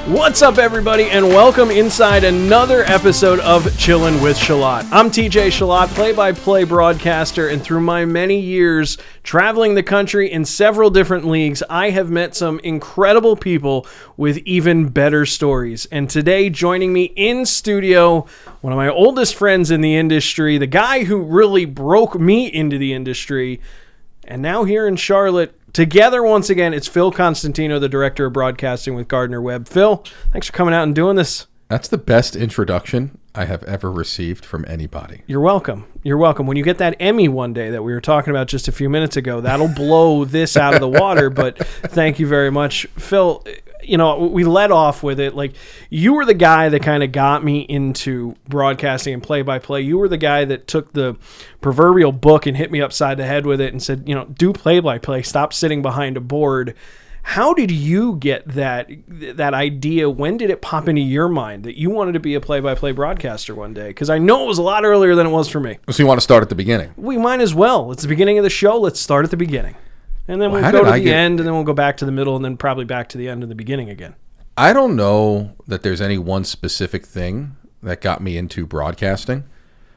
What's up, everybody, and welcome inside another episode of Chillin With Chillot. I'm TJ Chillot, play-by-play broadcaster, and through my many years traveling the country in several different leagues, I have met some incredible people with even better stories. And today, joining me in studio, one of my oldest friends in the industry, the guy who really broke me into the industry, and now here in Charlotte, together once again, it's Phil Constantino, the director of broadcasting with Gardner-Webb. Phil, thanks for coming out and doing this. That's the best introduction I have ever received from anybody. You're welcome. You're welcome. When you get that Emmy one day that we were talking about just a few minutes ago, that'll blow this out of the water, but thank you very much. Phil, you know, we led off with it. Like, you were the guy that kind of got me into broadcasting and play-by-play. You were the guy that took the proverbial book and hit me upside the head with it and said, you know, do play-by-play. Stop sitting behind a board. How did you get that idea? When did it pop into your mind that you wanted to be a play-by-play broadcaster one day? Because I know it was a lot earlier than it was for me. So you want to start at the beginning? We might as well. It's the beginning of the show. Let's start at the beginning. And then we'll go to the end, and then we'll go back to the middle, and then probably back to the end and the beginning again. I don't know that there's any one specific thing that got me into broadcasting.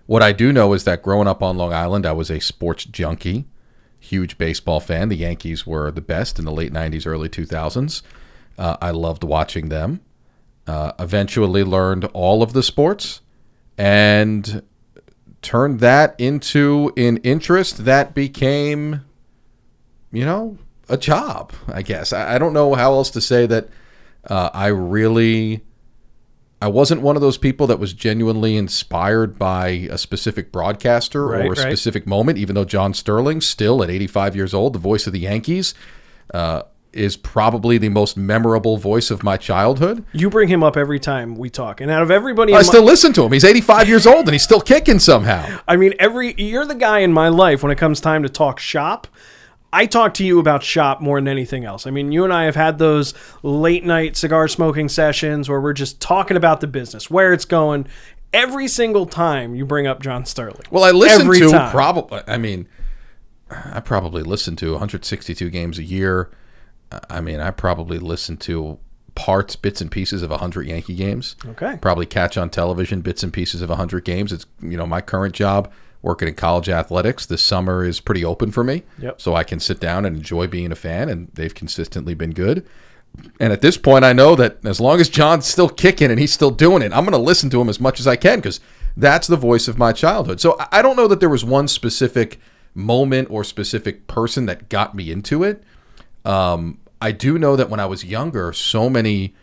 What I do know is that growing up on Long Island, I was a sports junkie. Huge baseball fan. The Yankees were the best in the late 90s, early 2000s. I loved watching them. Eventually learned all of the sports and turned that into an interest that became, you know, a job, I guess. I don't know how else to say that. I wasn't one of those people that was genuinely inspired by a specific broadcaster or a specific moment, even though John Sterling, still at 85 years old, the voice of the Yankees, is probably the most memorable voice of my childhood. You bring him up every time we talk. And out of everybody... I still listen to him. He's 85 years old and he's still kicking somehow. I mean, you're the guy in my life when it comes time to talk shop. I talk to you about shop more than anything else. I mean, you and I have had those late night cigar smoking sessions where we're just talking about the business, where it's going. Every single time you bring up John Sterling. Well, I listen to probably, I probably listen to 162 games a year. I mean, I probably listen to bits and pieces of 100 Yankee games. Okay. Probably catch on television bits and pieces of 100 games. It's, you know, my current job, working in college athletics, this summer is pretty open for me. Yep. So I can sit down and enjoy being a fan, and they've consistently been good. And at this point, I know that as long as John's still kicking and he's still doing it, I'm going to listen to him as much as I can because that's the voice of my childhood. So I don't know that there was one specific moment or specific person that got me into it. I do know that when I was younger, so many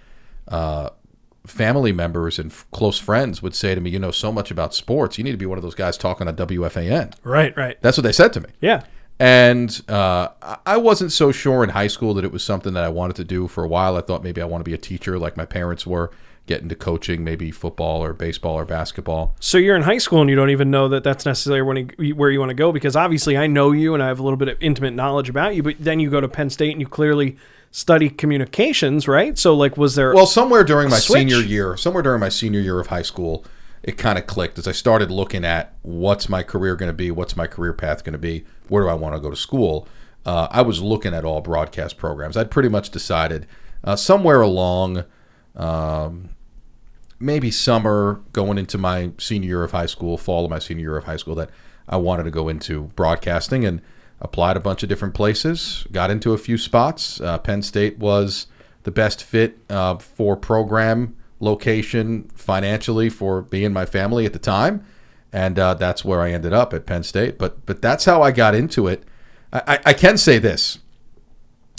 family members and close friends would say to me, you know so much about sports, you need to be one of those guys talking on WFAN. Right. That's what they said to me. Yeah. And I wasn't so sure in high school that it was something that I wanted to do for a while. I thought maybe I want to be a teacher like my parents were, get into coaching, maybe football or baseball or basketball. So you're in high school and you don't even know that that's necessarily where you want to go, because obviously I know you and I have a little bit of intimate knowledge about you, but then you go to Penn State and you clearly study communications, right? So like, was there somewhere during my senior year of high school, it kind of clicked as I started looking at what's my career going to be, what's my career path going to be, where do I want to go to school. I was looking at all broadcast programs. I'd pretty much decided somewhere along maybe summer going into my senior year of high school, fall of my senior year of high school, that I wanted to go into broadcasting, and applied a bunch of different places, got into a few spots. Penn State was the best fit for program, location, financially for me and my family at the time. And that's where I ended up at Penn State. But that's how I got into it. I can say this.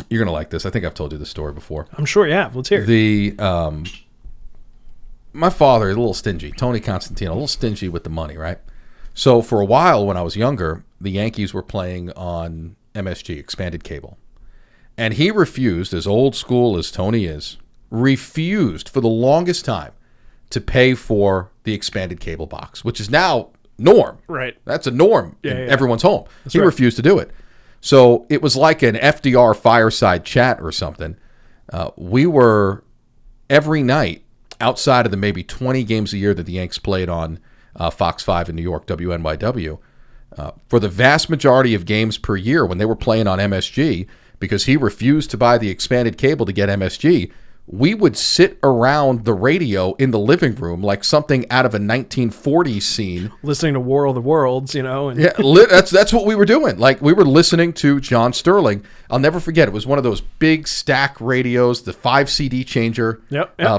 You're going to like this. I think I've told you this story before. I'm sure you have. Let's hear it. My father is a little stingy. Tony Constantino, a little stingy with the money, right? So for a while when I was younger, the Yankees were playing on MSG, expanded cable. And he refused, as old school as Tony is, refused for the longest time to pay for the expanded cable box, which is now norm. Right. That's a norm in everyone's home. That's he refused to do it. So it was like an FDR fireside chat or something. We were every night outside of the maybe 20 games a year that the Yanks played on Fox 5 in New York, WNYW, for the vast majority of games per year when they were playing on MSG, because he refused to buy the expanded cable to get MSG, we would sit around the radio in the living room like something out of a 1940s scene. Listening to War of the Worlds, And Yeah, that's what we were doing. Like, we were listening to John Sterling. I'll never forget. It was one of those big stack radios, the 5 CD changer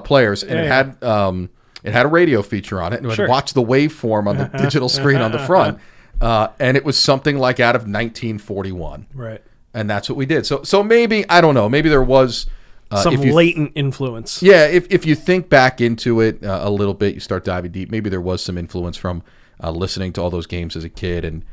players, and it had a radio feature on it, and I'd watch the waveform on the digital screen on the front, and it was something like out of 1941. Right. And that's what we did. So maybe, I don't know, maybe there was some latent influence. Yeah, if you think back into it a little bit, you start diving deep, maybe there was some influence from listening to all those games as a kid, and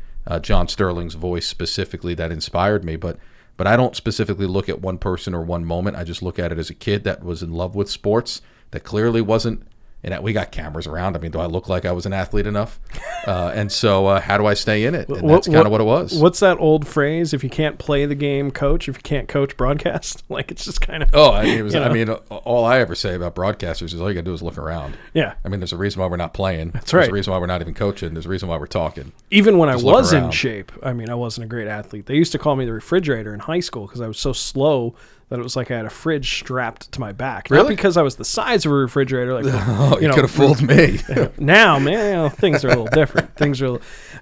John Sterling's voice specifically that inspired me. But I don't specifically look at one person or one moment. I just look at it as a kid that was in love with sports, that clearly wasn't. And we got cameras around. I mean, do I look like I was an athlete enough? And so how do I stay in it? And that's kind of what it was. What's that old phrase? If you can't play the game, coach. If you can't coach, broadcast. Like, it's just kind of... Oh, I mean, all I ever say about broadcasters is all you got to do is look around. Yeah. I mean, there's a reason why we're not playing. That's right. There's a reason why we're not even coaching. There's a reason why we're talking. Even when I was in shape, I mean, I wasn't a great athlete. They used to call me the refrigerator in high school because I was so slow that it was like I had a fridge strapped to my back. Really? Not because I was the size of a refrigerator. Like, you could have fooled me. Now, man, things are a little different.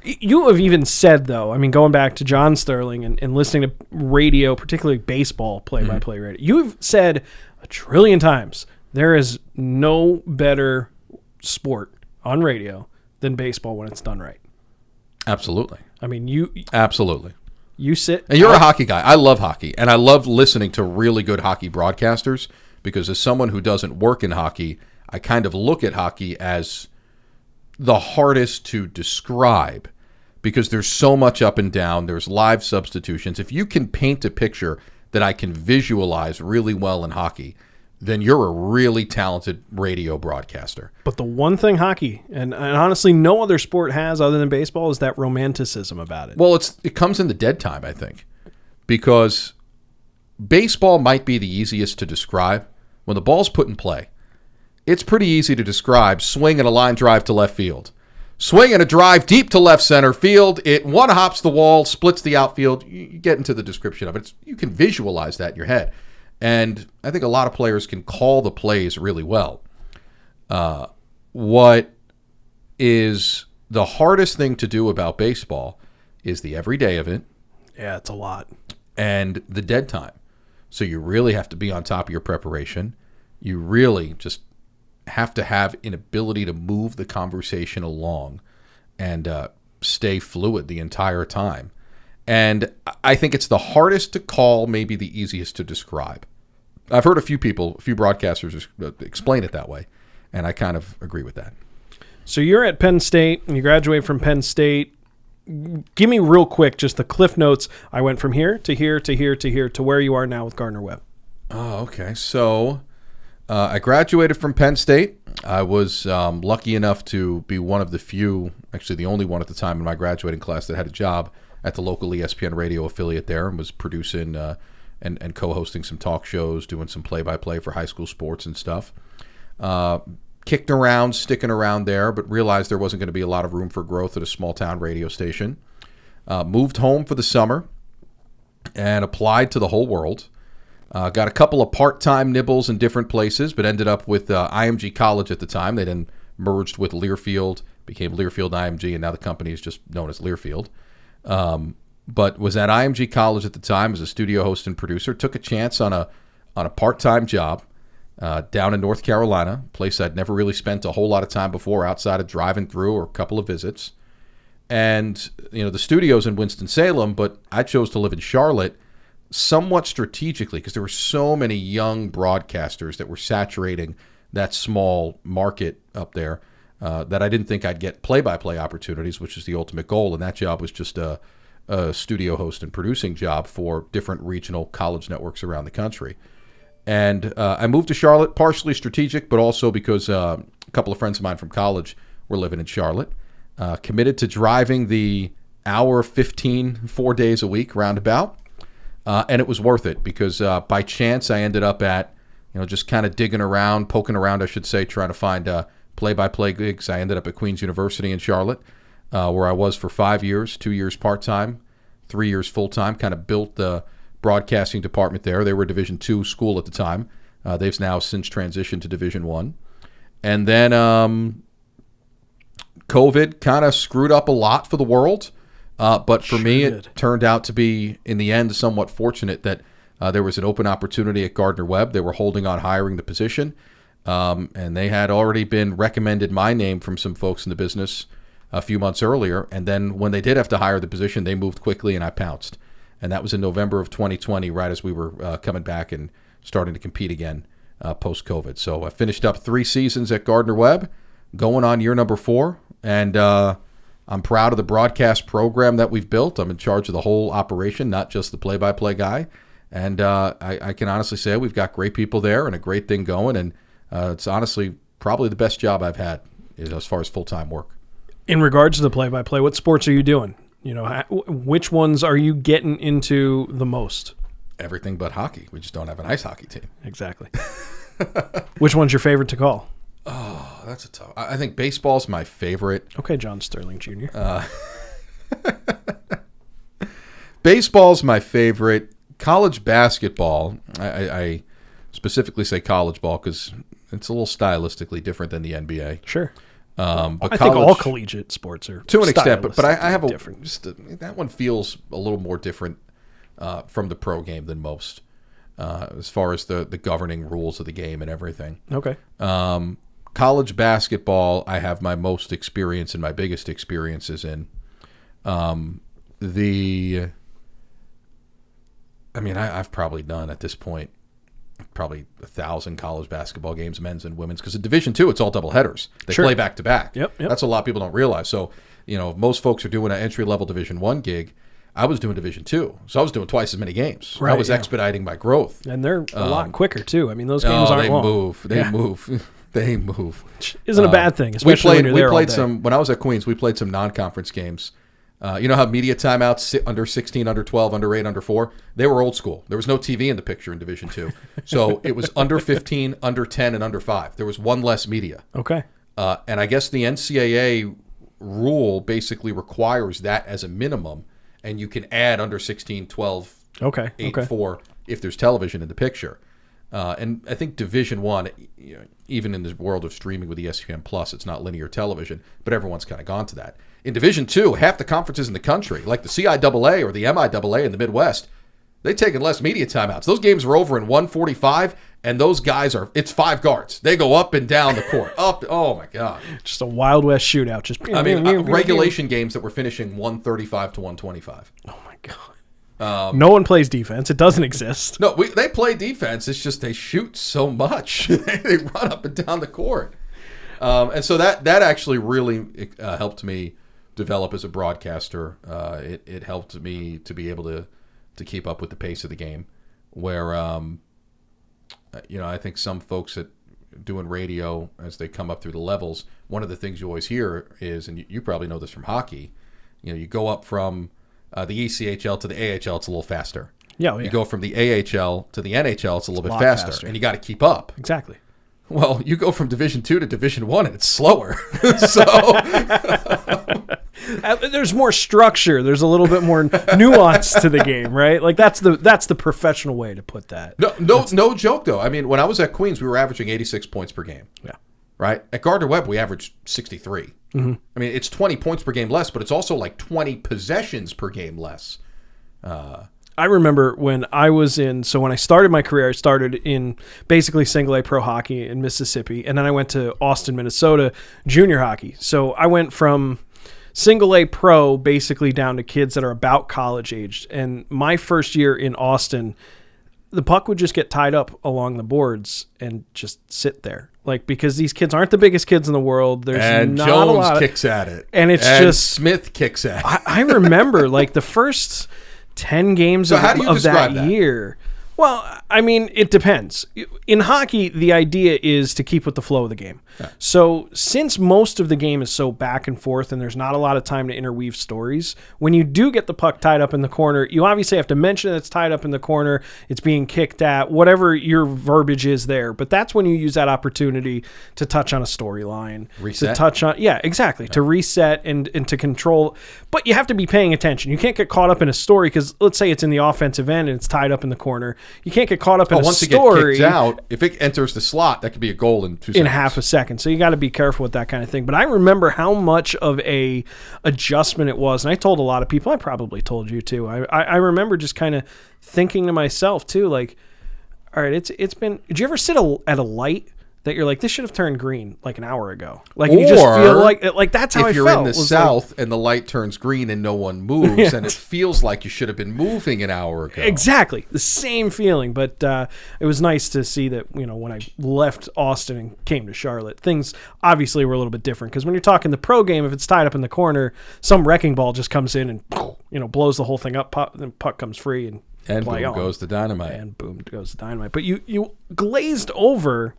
You have even said, though, I mean, going back to John Sterling and listening to radio, particularly baseball play-by-play radio, you've said a trillion times there is no better sport on radio than baseball when it's done right. Absolutely. I mean, Absolutely. You sit... And you're a hockey guy. I love hockey. And I love listening to really good hockey broadcasters because as someone who doesn't work in hockey, I kind of look at hockey as the hardest to describe because there's so much up and down. There's live substitutions. If you can paint a picture that I can visualize really well in hockey, then you're a really talented radio broadcaster. But the one thing hockey, and honestly no other sport has other than baseball, is that romanticism about it. Well, it comes in the dead time, I think, because baseball might be the easiest to describe. When the ball's put in play, it's pretty easy to describe swing and a line drive to left field. Swing and a drive deep to left center field. It one hops the wall, splits the outfield. You get into the description of it. You can visualize that in your head. And I think a lot of players can call the plays really well. What is the hardest thing to do about baseball is the everyday of it. Yeah, it's a lot. And the dead time. So you really have to be on top of your preparation. You really just have to have an ability to move the conversation along and stay fluid the entire time. And I think it's the hardest to call, maybe the easiest to describe. I've heard a few broadcasters explain it that way, and I kind of agree with that. So you're at Penn State, and you graduate from Penn State. Give me real quick just the cliff notes. I went from here to here to here to here to where you are now with Gardner-Webb. Oh, okay. So I graduated from Penn State. I was lucky enough to be one of the few, actually the only one at the time in my graduating class that had a job at the local ESPN radio affiliate there and was producing and co-hosting some talk shows, doing some play-by-play for high school sports and stuff. Kicked around, sticking around there, but realized there wasn't going to be a lot of room for growth at a small-town radio station. Moved home for the summer and applied to the whole world. Got a couple of part-time nibbles in different places, but ended up with IMG College at the time. They then merged with Learfield, became Learfield IMG, and now the company is just known as Learfield. But was at IMG College at the time as a studio host and producer. Took a chance on a part-time job down in North Carolina, a place I'd never really spent a whole lot of time before outside of driving through or a couple of visits. And, the studio's in Winston-Salem, but I chose to live in Charlotte somewhat strategically because there were so many young broadcasters that were saturating that small market up there that I didn't think I'd get play-by-play opportunities, which is the ultimate goal. And that job was just a studio host and producing job for different regional college networks around the country. And I moved to Charlotte, partially strategic, but also because a couple of friends of mine from college were living in Charlotte. Committed to driving the hour 15, 4 days a week roundabout. And it was worth it because by chance I ended up at, just kind of digging around, poking around, I should say, trying to find play-by-play gigs. I ended up at Queen's University in Charlotte, where I was for 5 years, 2 years part-time, 3 years full-time, kind of built the broadcasting department there. They were a Division II school at the time, They've now since transitioned to Division One. And then COVID kind of screwed up a lot for the world. But for me, it turned out to be, in the end, somewhat fortunate that there was an open opportunity at Gardner-Webb. They were holding on hiring the position. And they had already been recommended my name from some folks in the business a few months earlier. And then when they did have to hire the position, they moved quickly and I pounced. And that was in November of 2020, right as we were coming back and starting to compete again post-COVID. So I finished up 3 seasons at Gardner-Webb, going on year number 4. And I'm proud of the broadcast program that we've built. I'm in charge of the whole operation, not just the play-by-play guy. And I can honestly say we've got great people there and a great thing going. And it's honestly probably the best job I've had as far as full-time work. In regards to the play-by-play, what sports are you doing? You know, which ones are you getting into the most? Everything but hockey. We just don't have an ice hockey team. Exactly. Which one's your favorite to call? Oh, that's a tough. I think baseball's my favorite. Okay, John Sterling Jr. Baseball's my favorite. College basketball, I specifically say college ball because it's a little stylistically different than the NBA. Sure. But I think all collegiate sports are to an extent, but I have different. That one feels a little more different from the pro game than most, as far as the governing rules of the game and everything. Okay. College basketball, I have my most experience and my biggest experiences in. I've probably done at this point probably 1,000 college basketball games, men's and women's, because in Division II, it's all double headers. They play back to back. Yep. That's a lot of people don't realize. So, most folks are doing an entry-level Division I gig. I was doing Division II, so I was doing twice as many games. Right, I was expediting my growth. And they're a lot quicker, too. I mean, those games aren't long. They move. They move. Isn't a bad thing, especially when you're there all day. When I was at Queens, we played some non-conference games. You know how media timeouts, under 16, under 12, under 8, under 4? They were old school. There was no TV in the picture in Division II. So it was under 15, under 10, and under 5. There was one less media. Okay. And I guess the NCAA rule basically requires that as a minimum, and you can add under 16, 12, 8, 4 if there's television in the picture. And I think Division I, even in the world of streaming with ESPN Plus, it's not linear television, but everyone's kind of gone to that. In Division II, half the conferences in the country, like the CIAA or the MIAA in the Midwest, they've taken less media timeouts. Those games are over in 1:45, and those guys it's 5 guards. They go up and down the court. Oh, my God. Just a Wild West shootout. Regulation games that were finishing 135 to 125. Oh, my God. No one plays defense. It doesn't exist. No, they play defense. It's just they shoot so much. They run up and down the court. And so that actually really helped me develop as a broadcaster. It helped me to be able to keep up with the pace of the game. Where, I think some folks that doing radio, as they come up through the levels, one of the things you always hear is, and you probably know this from hockey, you go up from the ECHL to the AHL, it's a little faster. Yeah. You go from the AHL to the NHL, it's a little bit faster. And you got to keep up. Exactly. Well, you go from Division II to Division I, and it's slower. So there's more structure. There's a little bit more nuance to the game, right? Like that's the professional way to put that. No joke though. I mean, when I was at Queens, we were averaging 86 points per game. Yeah. Right. At Gardner-Webb, we averaged 63. Mm-hmm. I mean, it's 20 points per game less, but it's also like 20 possessions per game less. I remember when I was when I started my career, I started in basically single A pro hockey in Mississippi, and then I went to Austin, Minnesota, junior hockey. So I went from single A pro basically down to kids that are about college aged. And my first year in Austin, the puck would just get tied up along the boards and just sit there. Like, because these kids aren't the biggest kids in the world. There's and not Jones a lot kicks at it. And it's and just Smith kicks at it. I remember like the first 10 games of that year. Well, I mean, it depends. In hockey, the idea is to keep with the flow of the game. Yeah. So since most of the game is so back and forth and there's not a lot of time to interweave stories, when you do get the puck tied up in the corner, you obviously have to mention that it's tied up in the corner, it's being kicked at, whatever your verbiage is there. But that's when you use that opportunity to touch on a storyline. Reset. To touch on, yeah, exactly. Yeah. To reset and to control. But you have to be paying attention. You can't get caught up in a story because let's say it's in the offensive end and it's tied up in the corner. you can't get caught up in a once story. it gets kicked out, if it enters the slot, that could be a goal in 2 seconds. In half a second. So you got to be careful with that kind of thing. But I remember how much of a adjustment it was. And I told a lot of people, I probably told you too. I remember just kind of thinking to myself too, like, all right, it's been, did you ever sit at a light that you're like, this should have turned green like an hour ago? Like, and you just feel like that's how I felt. If you're in the south and the light turns green and no one moves, and it feels like you should have been moving an hour ago. Exactly. The same feeling. But it was nice to see that, when I left Austin and came to Charlotte, things obviously were a little bit different. Because when you're talking the pro game, if it's tied up in the corner, some wrecking ball just comes in and, blows the whole thing up. Then puck comes free and boom goes the dynamite. And boom goes the dynamite. But you glazed over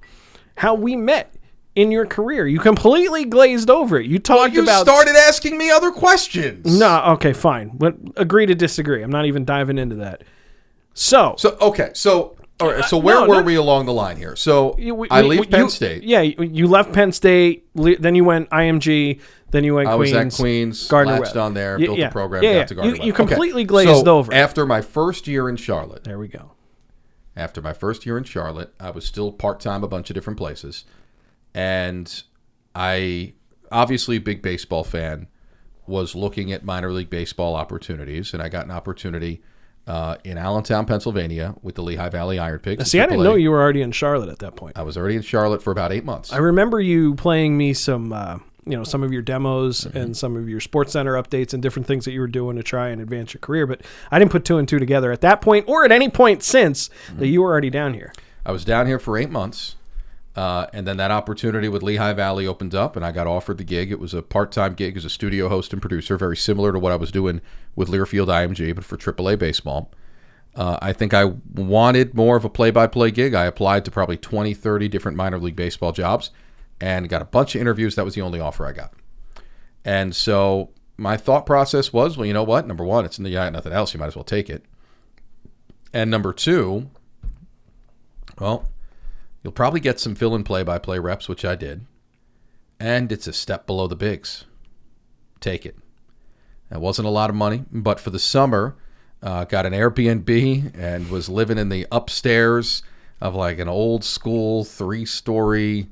how we met in your career. You completely glazed over it. You talked about... You started asking me other questions. No, okay, fine. But agree to disagree. I'm not even diving into that. So where were we along the line here? So I leave Penn State. Yeah, you left Penn State, then you went IMG, then you went Queens. I was at Queens, Gardner-Webb. latched on there, built a program, got to Gardner-Webb. You completely glazed over. After my first year in Charlotte. There we go. After my first year in Charlotte, I was still part-time a bunch of different places. And I, obviously a big baseball fan, was looking at minor league baseball opportunities. And I got an opportunity in Allentown, Pennsylvania with the Lehigh Valley Iron Pigs. See, I didn't know you were already in Charlotte at that point. I was already in Charlotte for about 8 months. I remember you playing me some... some of your demos and some of your Sports Center updates and different things that you were doing to try and advance your career. But I didn't put 2 and 2 together at that point or at any point since that you were already down here. I was down here for 8 months. And then that opportunity with Lehigh Valley opened up and I got offered the gig. It was a part-time gig as a studio host and producer, very similar to what I was doing with Learfield IMG, but for AAA baseball. I think I wanted more of a play-by-play gig. I applied to probably 20, 30 different minor league baseball jobs and got a bunch of interviews. That was the only offer I got. And so my thought process was, well, you know what? Number one, it's nothing else. You might as well take it. And number two, well, you'll probably get some fill-in play-by-play reps, which I did. And it's a step below the bigs. Take it. It wasn't a lot of money, but for the summer, got an Airbnb and was living in the upstairs of like an old school 3-story,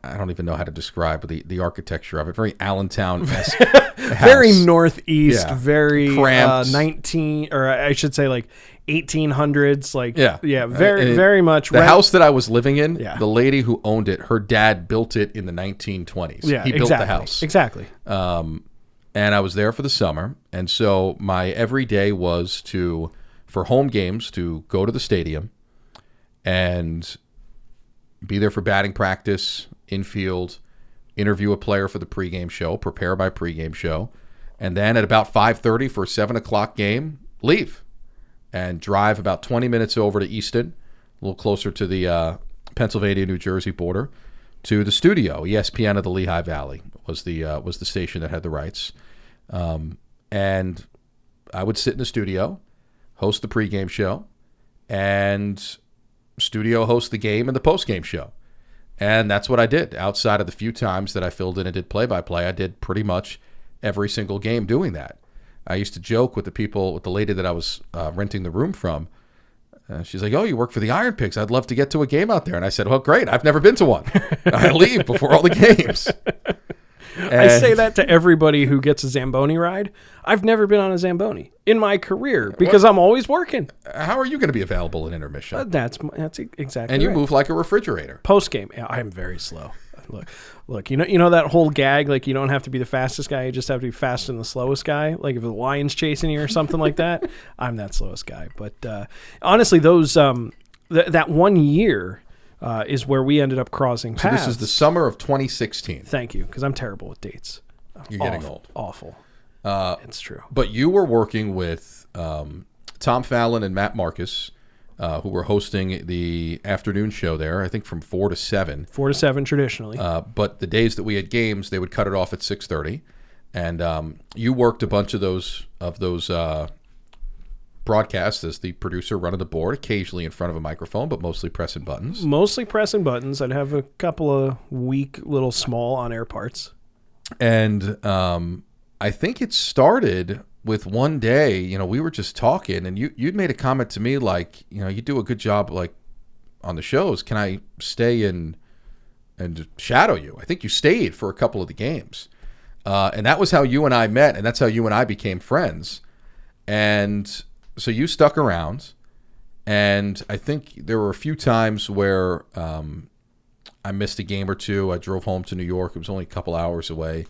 I don't even know how to describe the architecture of it. Very Allentown-esque very northeast, very cramped. 19, or I should say like 1800s. Like very very much. The house that I was living in, the lady who owned it, her dad built it in the 1920s. Yeah, he built the house. Exactly. And I was there for the summer, and so my every day was for home games to go to the stadium and be there for batting practice, infield, interview a player for the pregame show, prepare my pregame show, and then at about 5:30 for a 7 o'clock game, leave and drive about 20 minutes over to Easton, a little closer to the Pennsylvania-New Jersey border, to the studio. ESPN of the Lehigh Valley was the station that had the rights. And I would sit in the studio, host the pregame show, and studio host the game and the postgame show. And that's what I did. Outside of the few times that I filled in and did play-by-play, I did pretty much every single game doing that. I used to joke with the lady that I was renting the room from. She's like, "Oh, you work for the Iron Pigs. I'd love to get to a game out there." And I said, "Well, great. I've never been to one. I leave before all the games." I say that to everybody who gets a Zamboni ride. I've never been on a Zamboni in my career because I'm always working. How are you going to be available in intermission? That's exactly. And you right. move like a refrigerator. Post game, I'm very slow. Look. You know that whole gag. Like, you don't have to be the fastest guy. You just have to be faster than the slowest guy. Like if the lion's chasing you or something like that, I'm that slowest guy. But honestly, those that 1 year. Is where we ended up crossing paths. So this is the summer of 2016. Thank you, because I'm terrible with dates. You're getting old. Awful. It's true. But you were working with Tom Fallon and Matt Marcus, who were hosting the afternoon show there, I think from 4 to 7. 4 to 7 traditionally. But the days that we had games, they would cut it off at 6:30. And you worked a bunch of those broadcasts as the producer running the board, occasionally in front of a microphone, but mostly pressing buttons. I'd have a couple of weak little small on-air parts. And I think it started with one day, you know, we were just talking, and you'd made a comment to me like, you know, you do a good job like on the shows. Can I stay and shadow you? I think you stayed for a couple of the games, and that was how you and I met, and that's how you and I became friends. And so you stuck around, and I think there were a few times where I missed a game or two. I drove home to New York. It was only a couple hours away,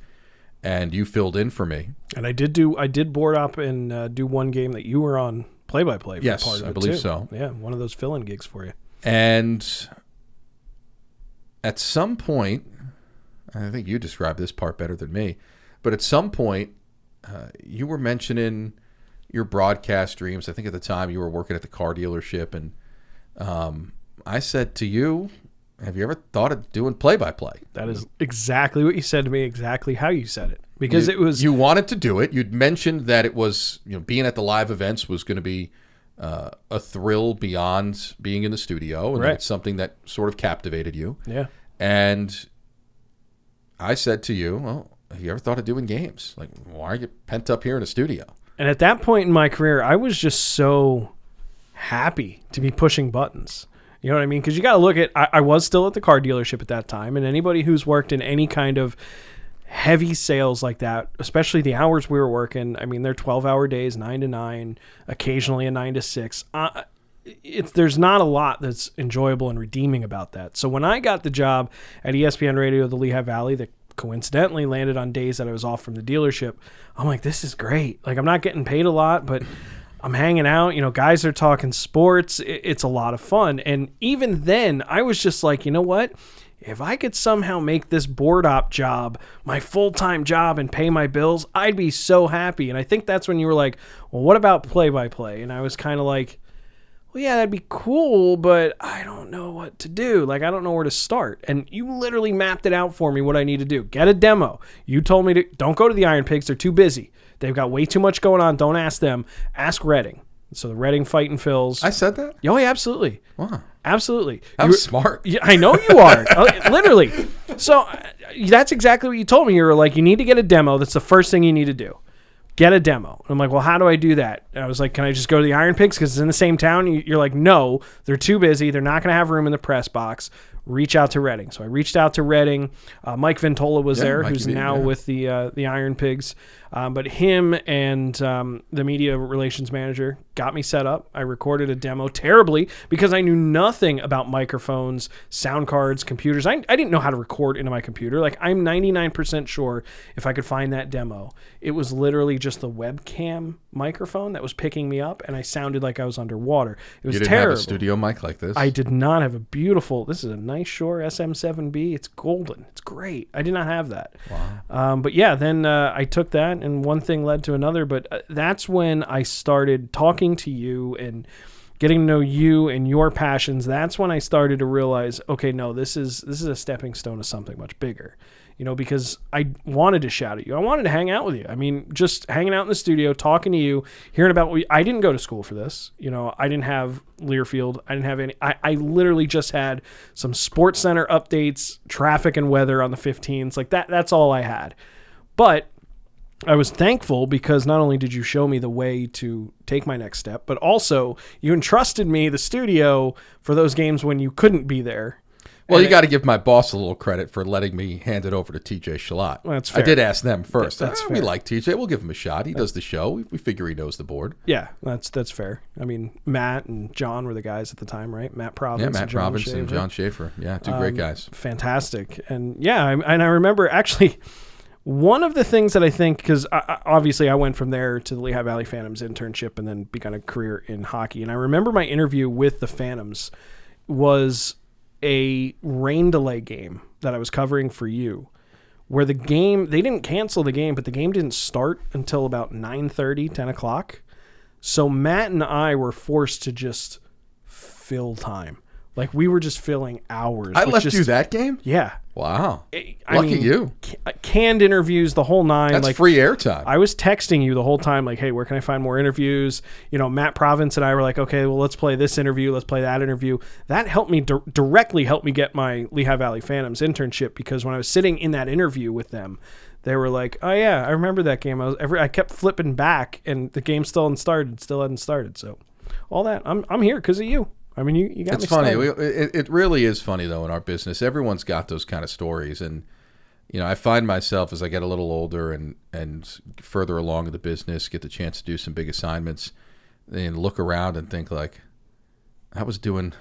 and you filled in for me. And I did board up and do one game that you were on play-by-play for yes, part of it. I believe too. so. Yeah, one of those fill-in gigs for you. And at some point, I think you described this part better than me, but at some point, you were mentioning your broadcast dreams. I think at the time you were working at the car dealership, and I said to you, have you ever thought of doing play-by-play? That is exactly what you said to me, exactly how you said it. Because you wanted to do it. You'd mentioned that it was, you know, being at the live events was going to be a thrill beyond being in the studio, and right. it's something that sort of captivated you. Yeah. And I said to you, well, have you ever thought of doing games? Like, why are you pent up here in a studio? And at that point in my career, I was just so happy to be pushing buttons. You know what I mean? Because you got to look at, I was still at the car dealership at that time, and anybody who's worked in any kind of heavy sales like that, especially the hours we were working, I mean, they're 12-hour days, 9 to 9, occasionally a 9 to 6. There's not a lot that's enjoyable and redeeming about that. So when I got the job at ESPN Radio of the Lehigh Valley that coincidentally landed on days that I was off from the dealership, I'm like, this is great. Like, I'm not getting paid a lot, but I'm hanging out, you know, guys are talking sports. It's a lot of fun. And even then I was just like, you know what? If I could somehow make this board op job my full-time job and pay my bills, I'd be so happy. And I think that's when you were like, well, what about play-by-play? And I was kind of like, well, yeah, that'd be cool, but I don't know what to do. Like, I don't know where to start. And you literally mapped it out for me what I need to do. Get a demo. You told me to don't go to the Iron Pigs. They're too busy. They've got way too much going on. Don't ask them. Ask Redding. So the Redding Fightin' Phils. I said that? Oh, yeah, absolutely. Wow. Absolutely. I'm smart. Yeah, I know you are. Literally. So that's exactly what you told me. You were like, you need to get a demo. That's the first thing you need to do. Get a demo. And I'm like, well, how do I do that? And I was like, can I just go to the Iron Pigs because it's in the same town? You're like, no, they're too busy. They're not going to have room in the press box. Reach out to Redding. So I reached out to Redding. Mike Ventola was there, who's now with the Iron Pigs. But him and the media relations manager got me set up. I recorded a demo terribly because I knew nothing about microphones, sound cards, computers. I didn't know how to record into my computer. Like, I'm 99% sure if I could find that demo, it was literally just the webcam microphone that was picking me up, and I sounded like I was underwater. It was terrible. You didn't have a studio mic like this? I did not have a beautiful, this is a nice Shure SM7B. It's golden. It's great. I did not have that. Wow. But yeah, then I took that, and one thing led to another. But that's when I started talking to you and getting to know you and your passions. That's when I started to realize, okay, no, this is a stepping stone to something much bigger. You know, because I wanted to shout at you. I wanted to hang out with you. I mean, just hanging out in the studio, talking to you, hearing about I didn't go to school for this. You know, I didn't have Learfield. I didn't have any. I literally just had some Sports Center updates, traffic and weather on the 15s. Like that's all I had. But I was thankful because not only did you show me the way to take my next step, but also you entrusted me the studio for those games when you couldn't be there. Well, you got to give my boss a little credit for letting me hand it over to TJ Chillot. Well, that's fair. I did ask them first. That's fair. We like TJ. We'll give him a shot. He does the show. We figure he knows the board. Yeah, that's fair. I mean, Matt and John were the guys at the time, right? Matt Province. Yeah, Matt Province and John Schaefer. Yeah, two great guys. Fantastic. And yeah, I remember actually one of the things that I think, because obviously I went from there to the Lehigh Valley Phantoms internship and then begun a career in hockey. And I remember my interview with the Phantoms was a rain delay game that I was covering for you, where the game, they didn't cancel the game, but the game didn't start until about 9:30, 10 o'clock. So Matt and I were forced to just fill time. Like, we were just filling hours. I left you that game? Yeah. Wow. Lucky you. Canned interviews, the whole nine. That's like, free airtime. I was texting you the whole time, like, hey, where can I find more interviews? You know, Matt Province and I were like, okay, well, let's play this interview. Let's play that interview. That helped me directly help me get my Lehigh Valley Phantoms internship, because when I was sitting in that interview with them, they were like, "Oh yeah, I remember that game." I kept flipping back, and the game still hadn't started. So, all that I'm here because of you. I mean, you got me. It's funny. started. It really is funny though in our business. Everyone's got those kind of stories, and I find myself as I get a little older and further along in the business, get the chance to do some big assignments, and look around and think like, I was doing.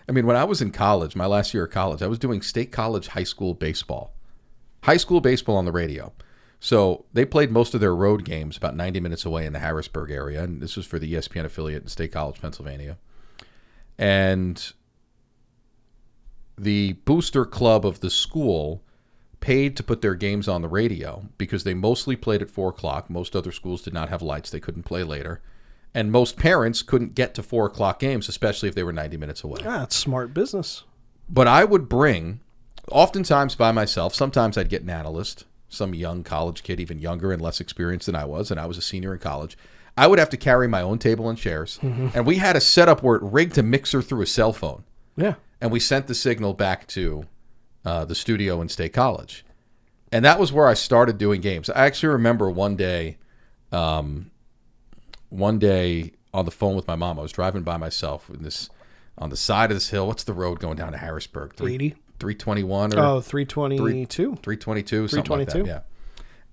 I mean, when I was in college, my last year of college, I was doing state college high school baseball on the radio. So they played most of their road games about 90 minutes away in the Harrisburg area, and this was for the ESPN affiliate in State College, Pennsylvania. And the booster club of the school paid to put their games on the radio because they mostly played at 4 o'clock. Most other schools did not have lights. They couldn't play later. And most parents couldn't get to 4 o'clock games, especially if they were 90 minutes away. Ah, it's smart business. But I would bring, oftentimes by myself, sometimes I'd get an analyst, some young college kid, even younger and less experienced than I was, and I was a senior in college. I would have to carry my own table and chairs. Mm-hmm. And we had a setup where it rigged to mixer through a cell phone. Yeah. And we sent the signal back to the studio in State College. And that was where I started doing games. I actually remember one day on the phone with my mom, I was driving by myself on the side of this hill. What's the road going down to Harrisburg? 321 or 322? 322, something like that, yeah.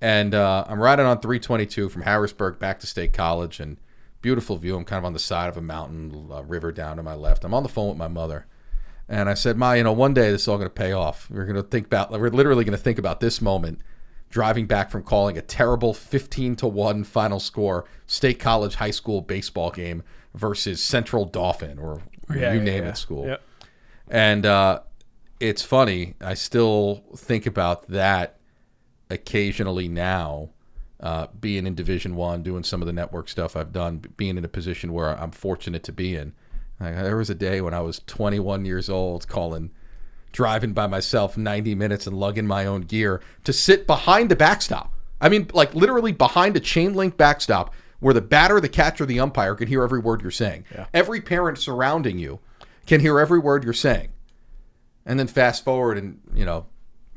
And I'm riding on 322 from Harrisburg back to State College, and beautiful view. I'm kind of on the side of a mountain, river down to my left. I'm on the phone with my mother. And I said, Ma, one day this is all going to pay off. We're literally going to think about this moment, driving back from calling a terrible 15-1 final score State College high school baseball game versus Central Dauphin or you name it school. Yep. And it's funny. I still think about that occasionally now, being in Division I, doing some of the network stuff I've done, being in a position where I'm fortunate to be in. There was a day when I was 21 years old driving by myself 90 minutes and lugging my own gear to sit behind the backstop. I mean, like literally behind a chain link backstop where the batter, the catcher, the umpire can hear every word you're saying. Yeah. Every parent surrounding you can hear every word you're saying. And then fast forward and,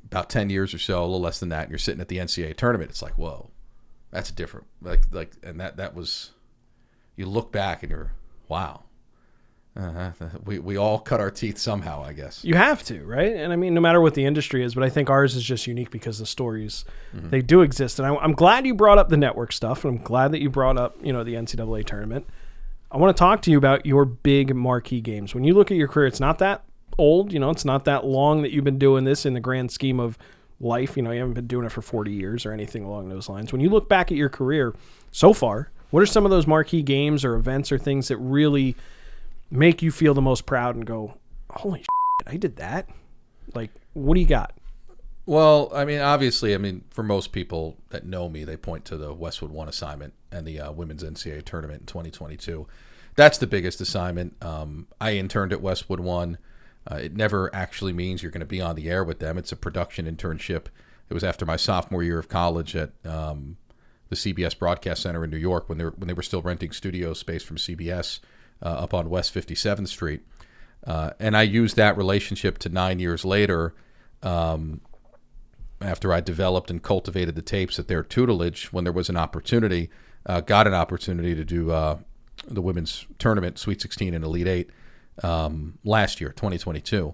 about 10 years or so, a little less than that, and you're sitting at the NCAA tournament. It's like, whoa, that's different. And that was, you look back and you're, wow. We all cut our teeth somehow, I guess. You have to, right? And I mean, no matter what the industry is, but I think ours is just unique because the stories, they do exist. And I'm glad you brought up the network stuff, and I'm glad that you brought up, the NCAA tournament. I want to talk to you about your big marquee games. When you look at your career, it's not that old, it's not that long that you've been doing this in the grand scheme of life. You haven't been doing it for 40 years or anything along those lines. When you look back at your career so far, what are some of those marquee games or events or things that really make you feel the most proud and go, holy shit, I did that? Like, what do you got? Well, I mean, obviously, for most people that know me, they point to the Westwood One assignment and the women's NCAA tournament in 2022. That's the biggest assignment. I interned at Westwood One. It never actually means you're going to be on the air with them. It's a production internship. It was after my sophomore year of college at the CBS Broadcast Center in New York when they were still renting studio space from CBS up on West 57th Street. And I used that relationship to 9 years later, after I developed and cultivated the tapes at their tutelage, when there was an opportunity, got an opportunity to do the women's tournament, Sweet 16 and Elite 8, last year, 2022.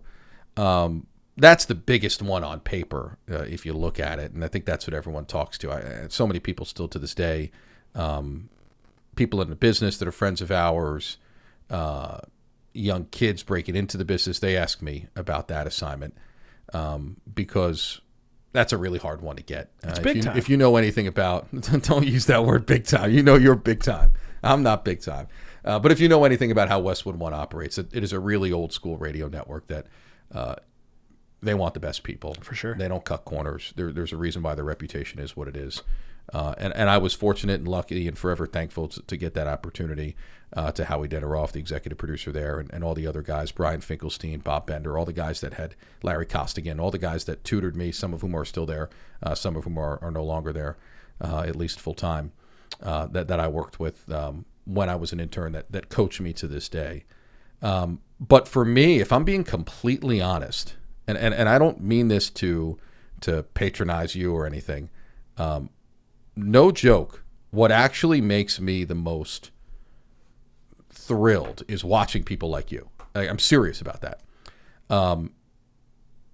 That's the biggest one on paper, if you look at it. And I think that's what everyone talks to. So many people still to this day, people in the business that are friends of ours, young kids breaking into the business, they ask me about that assignment because that's a really hard one to get. It's big time. If you know anything about, don't use that word big time. You're big time. I'm not big time. But if you know anything about how Westwood One operates, it is a really old school radio network that they want the best people. For sure. They don't cut corners. There's a reason why their reputation is what it is. And I was fortunate and lucky and forever thankful to get that opportunity to Howie Deniroff, the executive producer there, and all the other guys, Brian Finkelstein, Bob Bender, all the guys that had Larry Costigan, all the guys that tutored me, some of whom are still there, some of whom are no longer there, at least full-time, that I worked with when I was an intern that coached me to this day. But for me, if I'm being completely honest, and I don't mean this to patronize you or anything, No joke. What actually makes me the most thrilled is watching people like you. I'm serious about that.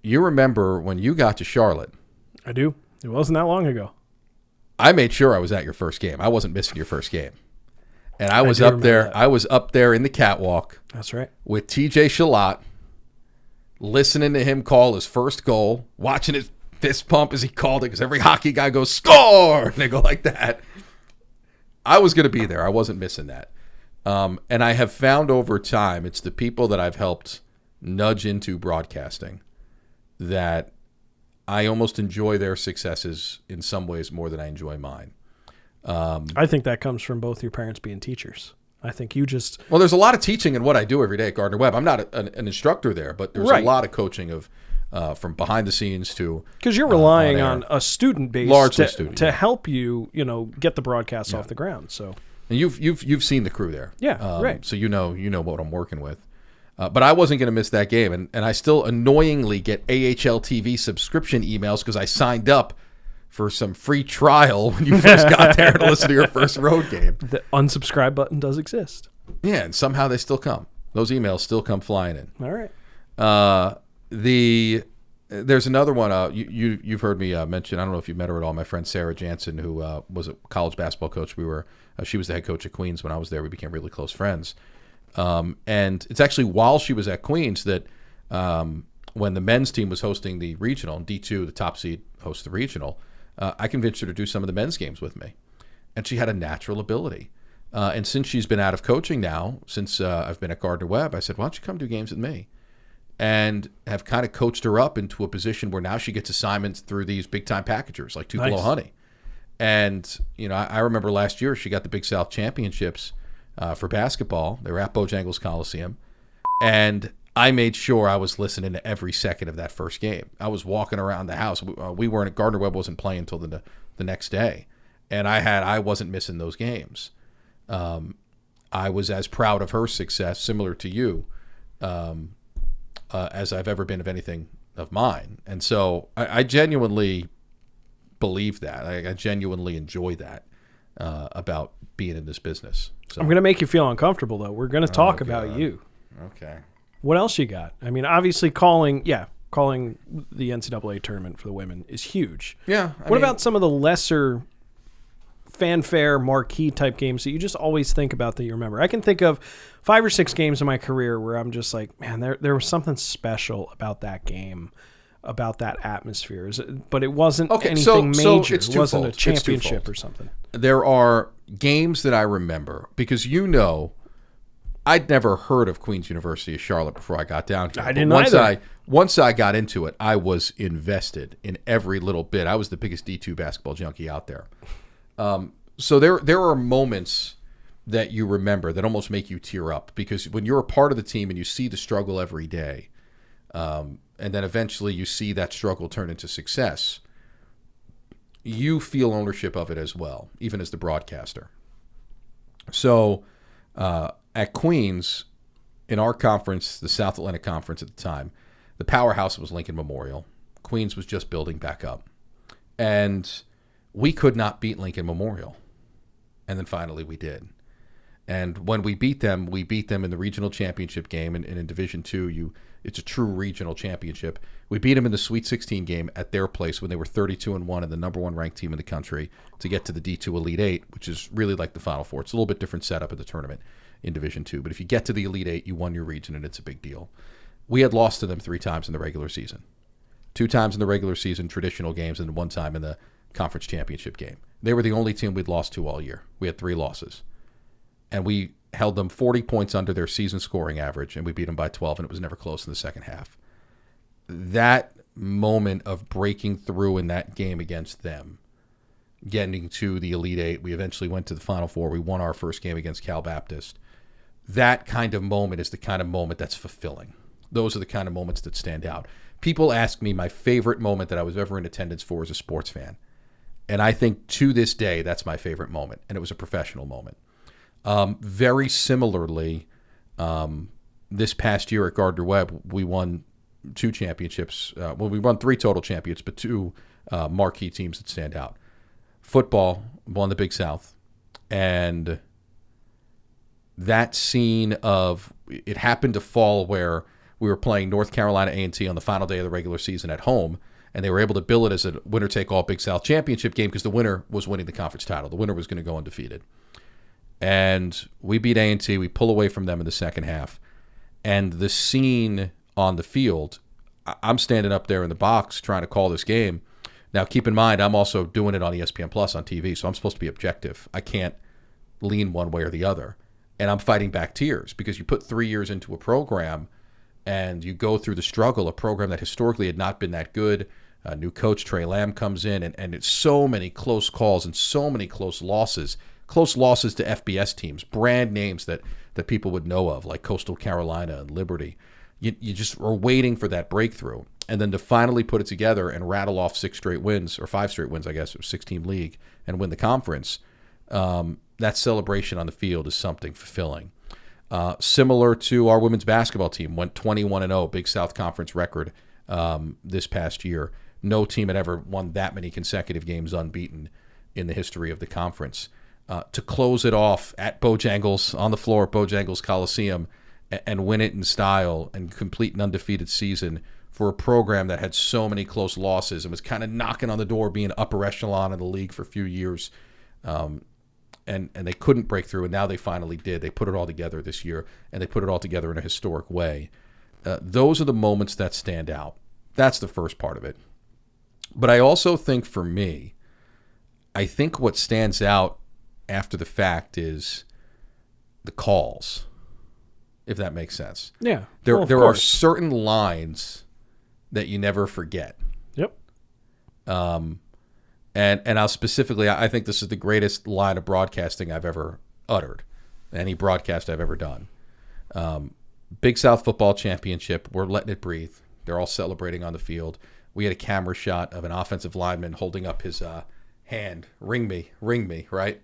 You remember when you got to Charlotte? I do. It wasn't that long ago. I made sure I was at your first game. I wasn't missing your first game. And I was up there. That. I was up there in the catwalk. That's right. With TJ Chillot, listening to him call his first goal, watching his fist pump as he called it, because every hockey guy goes, score! And they go like that. I was going to be there. I wasn't missing that. And I have found over time, it's the people that I've helped nudge into broadcasting that I almost enjoy their successes in some ways more than I enjoy mine. I think that comes from both your parents being teachers. I think you just... Well, there's a lot of teaching in what I do every day at Gardner-Webb. I'm not an instructor there, but there's a lot of coaching of from behind the scenes to... Because you're relying on a student base to help you, get the broadcast off the ground. So, and you've seen the crew there. Yeah, right. So you know what I'm working with. But I wasn't going to miss that game. And I still annoyingly get AHL TV subscription emails because I signed up for some free trial when you first got there to listen to your first road game. The unsubscribe button does exist. Yeah, and somehow they still come. Those emails still come flying in. All right. There's another one. You've heard me mention. I don't know if you met her at all. My friend Sarah Jansen, who was a college basketball coach. She was the head coach at Queens when I was there. We became really close friends. And it's actually while she was at Queens that when the men's team was hosting the regional, and D2, the top seed, hosts the regional, I convinced her to do some of the men's games with me. And she had a natural ability. And since she's been out of coaching now, since I've been at Gardner-Webb, I said, why don't you come do games with me? And have kind of coached her up into a position where now she gets assignments through these big-time packagers like Tupelo Honey. And, I remember last year she got the Big South Championships for basketball. They were at Bojangles Coliseum. And I made sure I was listening to every second of that first game. I was walking around the house. We weren't, Gardner-Webb wasn't playing until the next day. And I wasn't missing those games. I was as proud of her success, similar to you, as I've ever been of anything of mine. And so I genuinely believe that. I genuinely enjoy that about being in this business. So. I'm going to make you feel uncomfortable, though. We're going to talk about you. Okay. What else you got? I mean, obviously calling the NCAA tournament for the women is huge. Yeah. What about some of the lesser fanfare marquee type games that you just always think about that you remember? I can think of 5 or 6 games in my career where I'm just like, man, there was something special about that game, about that atmosphere. But it wasn't anything major. It wasn't a championship or something. There are games that I remember because I'd never heard of Queen's University of Charlotte before I got down here. I didn't either. Once I got into it, I was invested in every little bit. I was the biggest D2 basketball junkie out there. So there are moments that you remember that almost make you tear up because when you're a part of the team and you see the struggle every day, and then eventually you see that struggle turn into success, you feel ownership of it as well, even as the broadcaster. So at Queens, in our conference, the South Atlantic Conference at the time, the powerhouse was Lincoln Memorial. Queens was just building back up. And we could not beat Lincoln Memorial. And then finally we did. And when we beat them in the regional championship game. And in Division II, it's a true regional championship. We beat them in the Sweet 16 game at their place when they were 32-1 and the number 1 ranked team in the country to get to the D2 Elite 8, which is really like the Final Four. It's a little bit different setup of the tournament in Division II. But if you get to the Elite 8, you won your region, and it's a big deal. We had lost to them 3 times in the regular season. 2 times in the regular season, traditional games, and 1 time in the conference championship game. They were the only team we'd lost to all year. We had 3 losses. And we held them 40 points under their season scoring average, and we beat them by 12, and it was never close in the second half. That moment of breaking through in that game against them, getting to the Elite 8, we eventually went to the Final Four. We won our first game against Cal Baptist. That kind of moment is the kind of moment that's fulfilling. Those are the kind of moments that stand out. People ask me my favorite moment that I was ever in attendance for as a sports fan. And I think to this day, that's my favorite moment. And it was a professional moment. Very similarly, this past year at Gardner-Webb, we won 2 championships. We won 3 total championships, but 2 marquee teams that stand out. football won the Big South, and that scene of it happened to fall where we were playing North Carolina A&T on the final day of the regular season at home, and they were able to bill it as a winner-take-all Big South championship game because the winner was winning the conference title. The winner was going to go undefeated. And we beat A&T. We pull away from them in the second half. And the scene on the field, I'm standing up there in the box trying to call this game. Now, keep in mind, I'm also doing it on ESPN Plus on TV, so I'm supposed to be objective. I can't lean one way or the other. And I'm fighting back tears because you put 3 years into a program and you go through the struggle, a program that historically had not been that good. A new coach, Trey Lamb, comes in, and it's so many close calls and so many close losses to FBS teams, brand names that people would know of, like Coastal Carolina and Liberty. You just are waiting for that breakthrough. And then to finally put it together and rattle off 6 straight wins, or 5 straight wins, I guess, or 6-team league, and win the conference, that celebration on the field is something fulfilling. Similar to our women's basketball team, went 21-0, Big South Conference record this past year. No team had ever won that many consecutive games unbeaten in the history of the conference. To close it off at Bojangles, on the floor at Bojangles Coliseum, and win it in style and complete an undefeated season for a program that had so many close losses and was kind of knocking on the door, being upper echelon in the league for a few years. And they couldn't break through, and now they finally did. They put it all together this year, and they put it all together in a historic way. Those are the moments that stand out. That's the first part of it. But I also think for me, I think what stands out after the fact is the calls, if that makes sense. Yeah. There are certain lines that you never forget. Yep. And I'll specifically, I think this is the greatest line of broadcasting I've ever uttered, any broadcast I've ever done. Big South Football Championship, we're letting it breathe. They're all celebrating on the field. We had a camera shot of an offensive lineman holding up his hand. Ring me, right?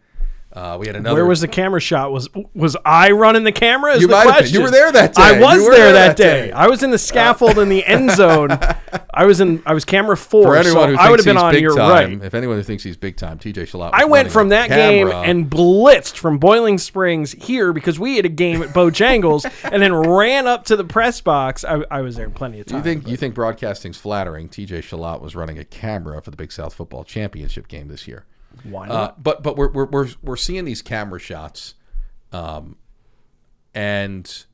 We had another. Where was the camera shot? Was I running the camera? You might have been. You were there that day. I was there that day. I was in the scaffold in the end zone. I was camera 4. For anyone who I would have been thinks on he's your big right. time, if anyone who thinks he's big time, TJ Shallot. I went from that game and blitzed from Boiling Springs here because we had a game at Bojangles and then ran up to the press box. I was there plenty of time. You think broadcasting's flattering? TJ Shallot was running a camera for the Big South Football Championship game this year. Why not? But we're seeing these camera shots, and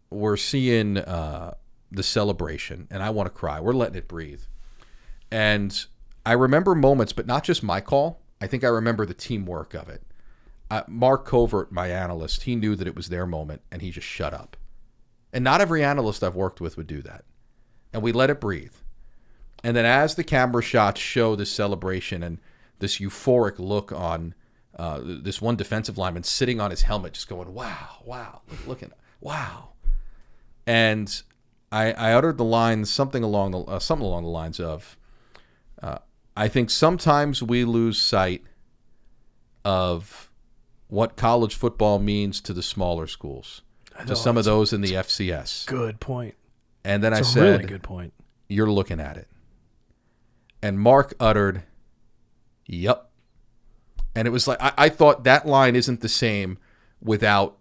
we're seeing the celebration, and I want to cry. We're letting it breathe, and I remember moments, but not just my call. I think I remember the teamwork of it. Mark Covert, my analyst, he knew that it was their moment, and he just shut up. And not every analyst I've worked with would do that, and we let it breathe. And then as the camera shots show this celebration and this euphoric look on this one defensive lineman sitting on his helmet, just going, wow, looking, wow. And I uttered the line, something along the lines of, I think sometimes we lose sight of what college football means to the smaller schools, to some of those in the FCS. Good point. And then I That's said, a really good point. You're looking at it. And Mark uttered, yep. And it was like, I thought that line isn't the same without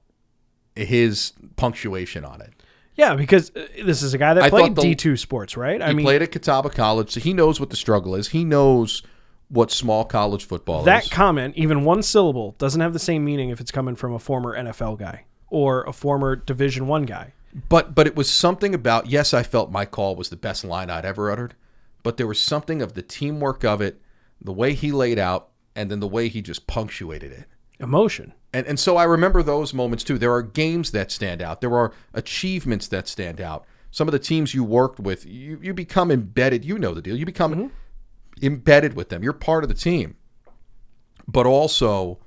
his punctuation on it. Yeah, because this is a guy that played D2 sports, right? He played at Catawba College, so he knows what the struggle is. He knows what small college football is. That comment, even one syllable, doesn't have the same meaning if it's coming from a former NFL guy or a former Division I guy. But it was something about, yes, I felt my call was the best line I'd ever uttered, but there was something of the teamwork of it, the way he laid out, and then the way he just punctuated it. Emotion. And so I remember those moments too. There are games that stand out. There are achievements that stand out. Some of the teams you worked with, you become embedded. You know the deal. You become embedded with them. You're part of the team. But also,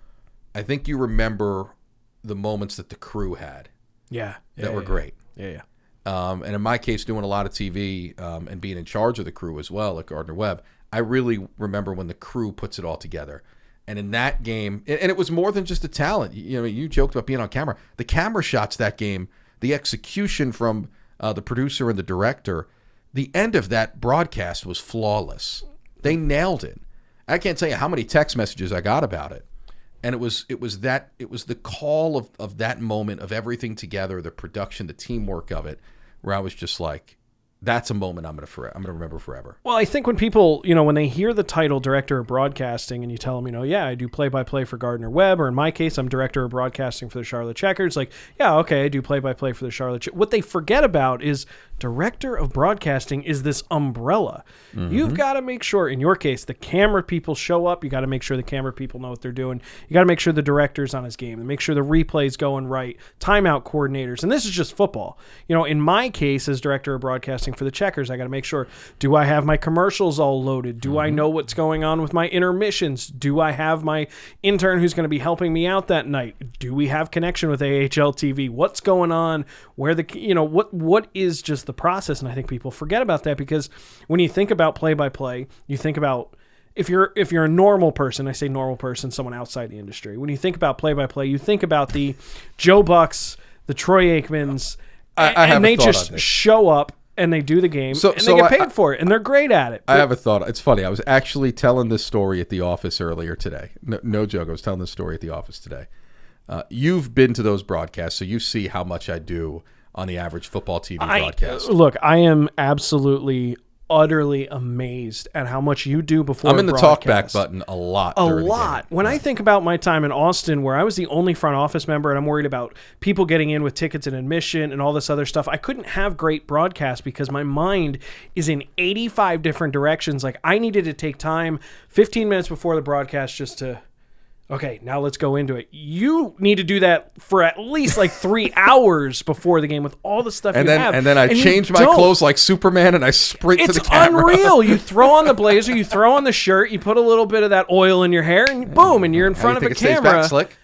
I think you remember the moments that the crew had. That were great. Yeah. And in my case, doing a lot of TV and being in charge of the crew as well at Gardner-Webb, I really remember when the crew puts it all together. And in that game, and it was more than just the talent. You joked about being on camera. The camera shots that game, the execution from the producer and the director, the end of that broadcast was flawless. They nailed it. I can't tell you how many text messages I got about it. And it was the call of that moment of everything together, the production, the teamwork of it, where I was just like, that's a moment I'm gonna remember forever. Well, I think when people, when they hear the title Director of Broadcasting and you tell them, yeah, I do play-by-play for Gardner-Webb, or in my case, I'm Director of Broadcasting for the Charlotte Checkers. Like, yeah, okay, I do play-by-play for the Charlotte Checkers. What they forget about is Director of Broadcasting is this umbrella. Mm-hmm. You've got to make sure, in your case, the camera people show up. You got to make sure the camera people know what they're doing. You got to make sure the director's on his game and make sure the replay's going right. Timeout coordinators. And this is just football. In my case, as Director of Broadcasting for the Checkers, I got to make sure, do I have my commercials all loaded? Do I know what's going on with my intermissions? Do I have my intern who's going to be helping me out that night? Do we have connection with AHL TV? What's going on? Where what is just the process? And I think people forget about that, because when you think about play-by-play, you think about, if you're a normal person, I say normal person, someone outside the industry, when you think about play-by-play, you think about the Joe Bucks, the Troy Aikmans, and they just show up and they do the game, and they get paid for it, and they're great at it. I have a thought. It's funny. I was actually telling this story at the office earlier today. No joke. I was telling this story at the office today. You've been to those broadcasts, so you see how much I do on the average football TV broadcast. Look, I am absolutely, utterly amazed at how much you do before I'm in the broadcast. talkback button a lot. When I think about my time in Austin, where I was the only front office member, and I'm worried about people getting in with tickets and admission and all this other stuff, I couldn't have great broadcasts because my mind is in 85 different directions. Like, I needed to take time 15 minutes before the broadcast just to, okay, now let's go into it. You need to do that for at least like 3 hours before the game with all the stuff have. And then I change my clothes like Superman and I sprint to the camera. It's unreal. You throw on the blazer, you throw on the shirt, you put a little bit of that oil in your hair, and boom, and you're in front of a camera. Stays back slick?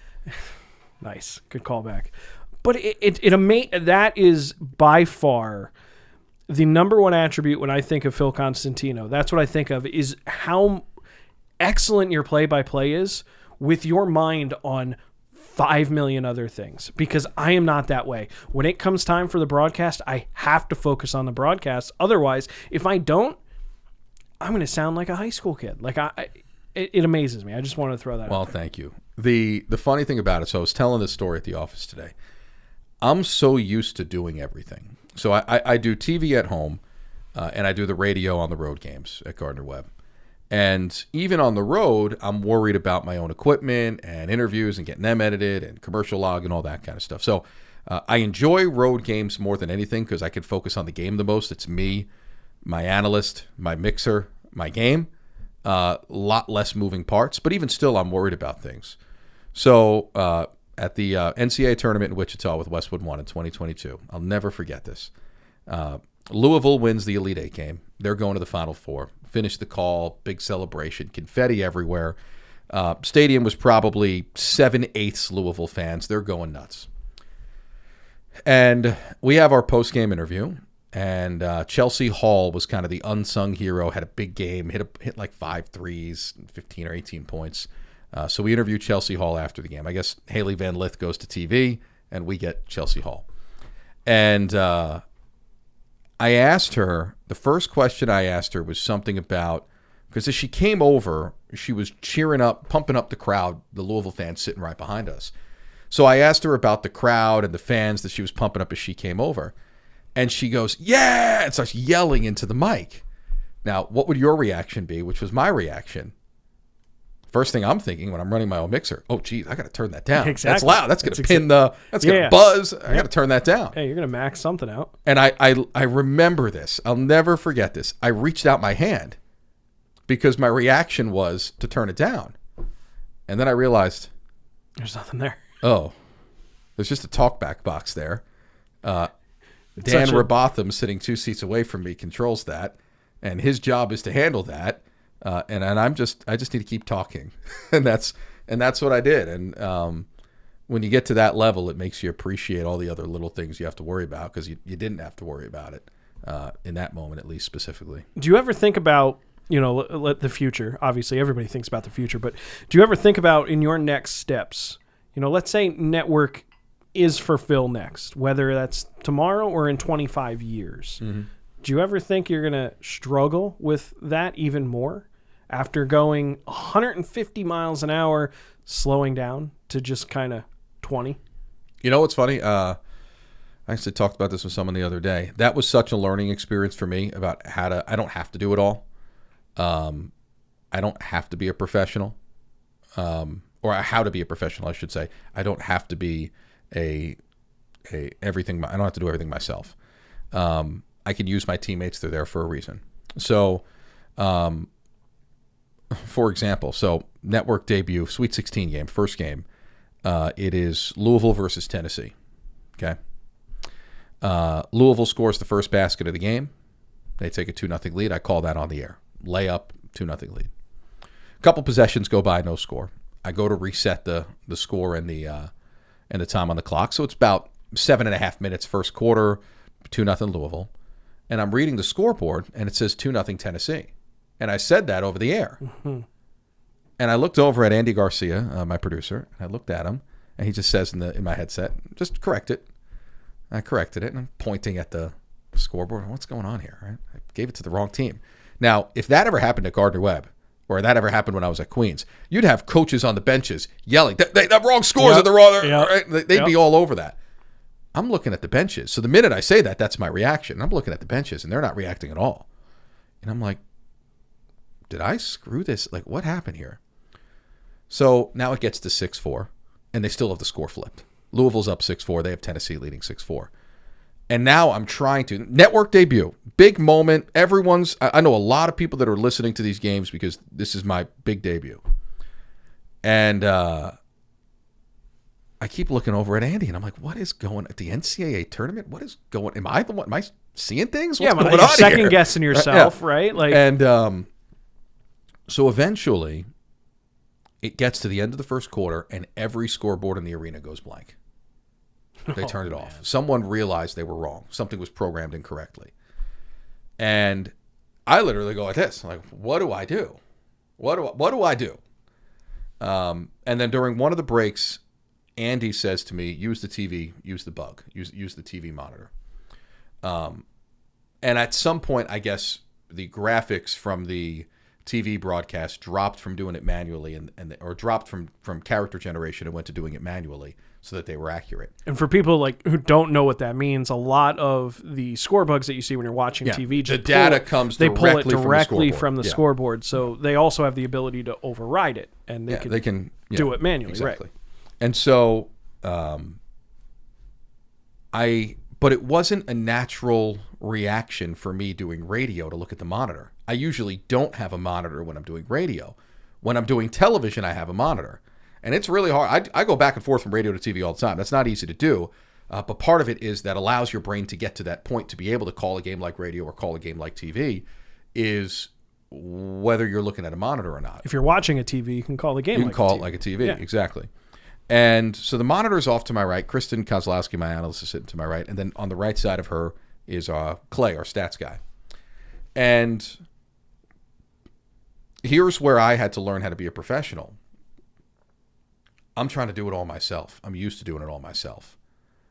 Nice. Good callback. But that is by far the number one attribute when I think of Phil Constantino. That's what I think of, is how excellent your play-by-play is, with your mind on 5 million other things, because I am not that way. When it comes time for the broadcast, I have to focus on the broadcast. Otherwise, if I don't, I'm going to sound like a high school kid. Like, it amazes me. I just wanted to throw that out. Well, thank you. The funny thing about it, so I was telling this story at the office today. I'm so used to doing everything. So I do TV at home, and I do the radio on the road games at Gardner-Webb. And even on the road, I'm worried about my own equipment and interviews and getting them edited and commercial log and all that kind of stuff. So I enjoy road games more than anything because I can focus on the game the most. It's me, my analyst, my mixer, my game. A lot less moving parts, but even still, I'm worried about things. So at the NCAA tournament in Wichita with Westwood 1 in 2022, I'll never forget this. Louisville wins the Elite Eight game. They're going to the Final Four. Finish the call, big celebration, confetti everywhere. Stadium was probably 7/8 Louisville fans. They're going nuts. And we have our post-game interview, and Chelsea Hall was kind of the unsung hero, had a big game, hit like 5 threes, 15 or 18 points. So we interviewed Chelsea Hall after the game. I guess Haley Van Lith goes to TV, and we get Chelsea Hall. And I asked her, the first question I asked her was something about, because as she came over, she was cheering up, pumping up the crowd, the Louisville fans sitting right behind us. So I asked her about the crowd and the fans that she was pumping up as she came over. And she goes, yeah, and starts yelling into the mic. Now, what would your reaction be, which was my reaction? First thing I'm thinking when I'm running my own mixer, oh, geez, I got to turn that down. Exactly. That's loud. That's going to pin the, that's going to buzz. I got to turn that down. Hey, you're going to max something out. And I remember this. I'll never forget this. I reached out my hand because my reaction was to turn it down. And then I realized, there's nothing there. Oh, there's just a talkback box there. Dan Robotham, sitting 2 seats away from me, controls that. And his job is to handle that. And I just need to keep talking, and that's what I did. And when you get to that level, it makes you appreciate all the other little things you have to worry about, because you didn't have to worry about it in that moment, at least specifically. Do you ever think about, the future? Obviously, everybody thinks about the future, but do you ever think about in your next steps? Let's say network is for Phil next, whether that's tomorrow or in 25 years. Mm-hmm. Do you ever think you're going to struggle with that even more after going 150 miles an hour, slowing down to just kind of 20? You know what's funny? I actually talked about this with someone the other day. That was such a learning experience for me about how to. I don't have to do it all. I don't have to be a professional, or how to be a professional, I should say. I don't have to be everything. I don't have to do everything myself. I can use my teammates. They're there for a reason. So, for example, network debut, Sweet 16 game, first game. It is Louisville versus Tennessee. Okay. Louisville scores the first basket of the game. They take a 2-0 lead. I call that on the air. Layup, 2-0 lead. A couple possessions go by, no score. I go to reset the score and the time on the clock. So it's about 7.5 minutes first quarter, 2-0 Louisville. And I'm reading the scoreboard, and it says 2-0 Tennessee. And I said that over the air. Mm-hmm. And I looked over at Andy Garcia, my producer, and I looked at him, and he just says in my headset, just correct it. I corrected it, and I'm pointing at the scoreboard. What's going on here? Right? I gave it to the wrong team. Now, if that ever happened at Gardner-Webb, or that ever happened when I was at Queens, you'd have coaches on the benches yelling, that wrong scores are the wrong. Right? They'd be all over that. I'm looking at the benches. So the minute I say that, that's my reaction. I'm looking at the benches, and they're not reacting at all. And I'm like, did I screw this? Like, what happened here? So now it gets to 6-4, and they still have the score flipped. Louisville's up 6-4. They have Tennessee leading 6-4. And now I'm trying to network debut, big moment. I know a lot of people that are listening to these games because this is my big debut. And I keep looking over at Andy, and I'm like, what is going at the NCAA tournament? What is going? Am I the one? Am I seeing things? What's going on you're second here? guessing yourself, right? Like, and so eventually, it gets to the end of the first quarter, and every scoreboard in the arena goes blank. They turned it off. Someone realized they were wrong. Something was programmed incorrectly. And I literally go like this. I'm like, what do I do? What do I do? And then during one of the breaks, Andy says to me, use the TV, use the bug, use the TV monitor. And at some point, I guess the graphics from the TV broadcast dropped from doing it manually or dropped from character generation and went to doing it manually so that they were accurate. And for people who don't know what that means, a lot of the score bugs that you see when you're watching TV, the data comes directly from the scoreboard. So they also have the ability to override it, and they can do it manually. Exactly. Right. And so but it wasn't a natural reaction for me doing radio to look at the monitor. I usually don't have a monitor when I'm doing radio. When I'm doing television, I have a monitor. And it's really hard. I go back and forth from radio to TV all the time. That's not easy to do. But part of it is that allows your brain to get to that point to be able to call a game like radio or call a game like TV is whether you're looking at a monitor or not. If you're watching a TV, you can call the game like a TV. You can call it like a TV, exactly. And so the monitor's off to my right. Kristen Kozlowski, my analyst, is sitting to my right. And then on the right side of her is Clay, our stats guy. And here's where I had to learn how to be a professional. I'm trying to do it all myself. I'm used to doing it all myself.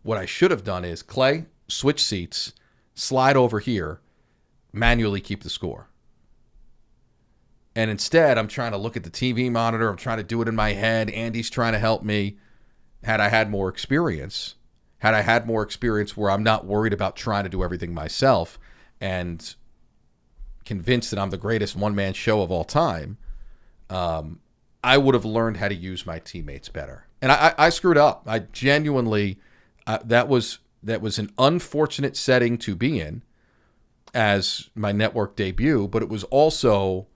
What I should have done is, Clay, switch seats, slide over here, manually keep the score. And instead, I'm trying to look at the TV monitor. I'm trying to do it in my head. Andy's trying to help me. Had I had more experience where I'm not worried about trying to do everything myself and convinced that I'm the greatest one-man show of all time, I would have learned how to use my teammates better. And I screwed up. I genuinely, that was an unfortunate setting to be in as my network debut, but it was also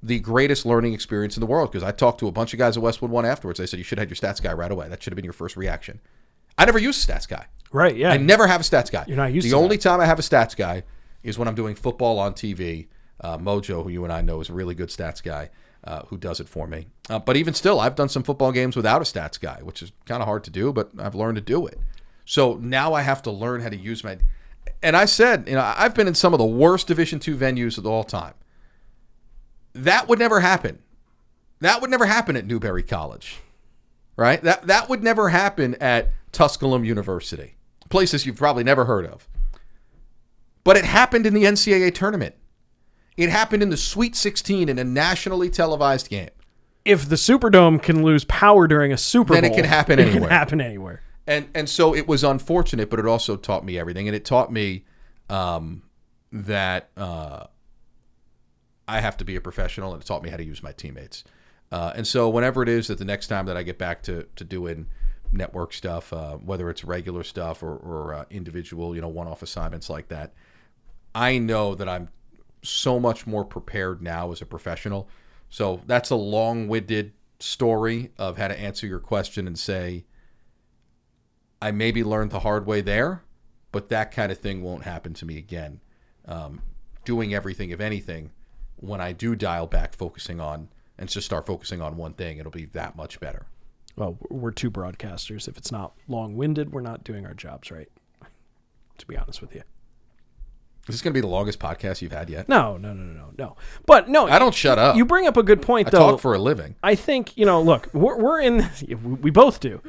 the greatest learning experience in the world because I talked to a bunch of guys at Westwood One afterwards. They said, you should have your stats guy right away. That should have been your first reaction. I never use a stats guy. Right, yeah. I never have a stats guy. You're not used to the that. only time I have a stats guy is when I'm doing football on TV. Mojo, who you and I know is a really good stats guy, who does it for me. But even still, I've done some football games without a stats guy, which is kind of hard to do, but I've learned to do it. So now I have to learn how to use my... And I said, I've been in some of the worst Division II venues of all time. That would never happen. That would never happen at Newberry College, right? That would never happen at Tusculum University, places you've probably never heard of. But it happened in the NCAA tournament. It happened in the Sweet 16 in a nationally televised game. If the Superdome can lose power during a Super Bowl, Then it can happen anywhere. It can happen anywhere. And so it was unfortunate, but it also taught me everything. And it taught me that I have to be a professional, and it taught me how to use my teammates. And so whenever it is that the next time that I get back to doing network stuff, whether it's regular stuff or individual, one-off assignments like that, I know that I'm so much more prepared now as a professional. So that's a long-winded story of how to answer your question and say, I maybe learned the hard way there, but that kind of thing won't happen to me again. Doing everything, if anything, when I do dial back, focusing on, and just start focusing on one thing, it'll be that much better. Well, we're two broadcasters. If it's not long-winded, we're not doing our jobs right, to be honest with you. Is this going to be the longest podcast you've had yet? No. But no, I don't shut up. You bring up a good point, I though. talk for a living. I think, look, we're in, we both do.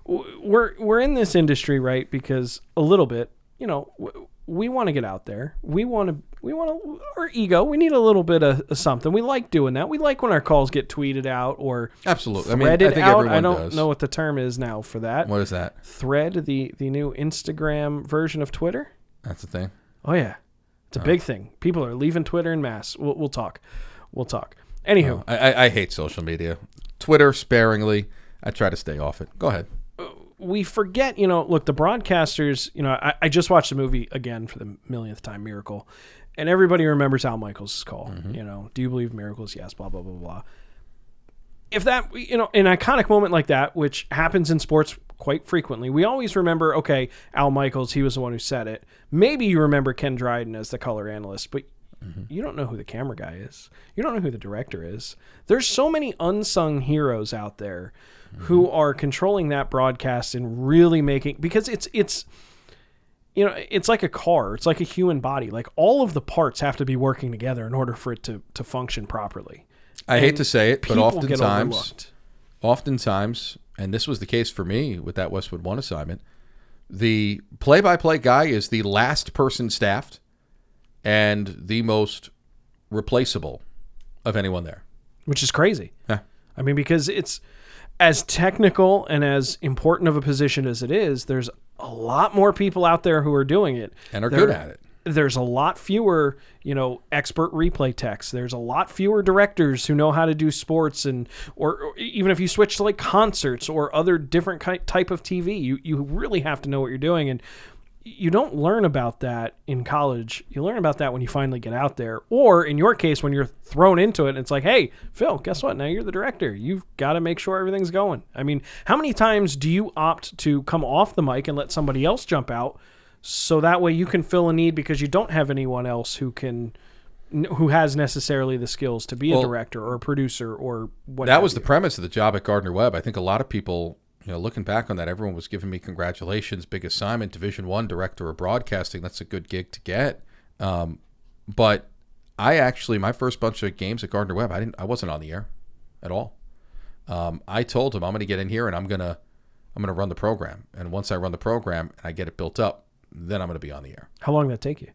We're in this industry, right? Because a little bit, we want to get out there. We want to, our ego, we need a little bit of something. We like doing that. We like when our calls get tweeted out or absolutely. Threaded I think out. everyone I don't does. know what the term is now for that. What is that? Thread, the new Instagram version of Twitter. That's the thing. Oh yeah, it's a big thing. People are leaving Twitter en masse. We'll talk. Anywho, I hate social media. Twitter sparingly. I try to stay off it. Go ahead. We forget, look, the broadcasters, I just watched the movie again for the millionth time, Miracle, and everybody remembers Al Michaels' call. Mm-hmm. Do you believe miracles? Yes, blah, blah, blah, blah. If that, an iconic moment like that, which happens in sports quite frequently, we always remember, okay, Al Michaels, he was the one who said it. Maybe you remember Ken Dryden as the color analyst, but you don't know who the camera guy is. You don't know who the director is. There's so many unsung heroes out there who are controlling that broadcast and really making, because it's like a car. It's like a human body. Like all of the parts have to be working together in order for it to function properly. I hate to say it, but oftentimes, and this was the case for me with that Westwood One assignment, the play-by-play guy is the last person staffed and the most replaceable of anyone there. Which is crazy. Yeah. I mean, because it's as technical and as important of a position as it is, there's a lot more people out there who are doing it. And are good at it. There's a lot fewer, expert replay techs. There's a lot fewer directors who know how to do sports, or even if you switch to like concerts or other different type of TV, you really have to know what you're doing. And you don't learn about that in college. You learn about that when you finally get out there, or in your case, when you're thrown into it and it's like, hey, Phil, guess what? Now you're the director. You've got to make sure everything's going. I mean, how many times do you opt to come off the mic and let somebody else jump out so that way you can fill a need because you don't have anyone else who has necessarily the skills to be a director or a producer or whatever? That was the premise of the job at Gardner-Webb. I think a lot of people, looking back on that, everyone was giving me congratulations, big assignment, Division I director of broadcasting. That's a good gig to get. But I actually, my first bunch of games at Gardner-Webb, I wasn't on the air at all. I told him I'm going to get in here and I'm going to run the program. And once I run the program and I get it built up, then I'm going to be on the air. How long did that take you?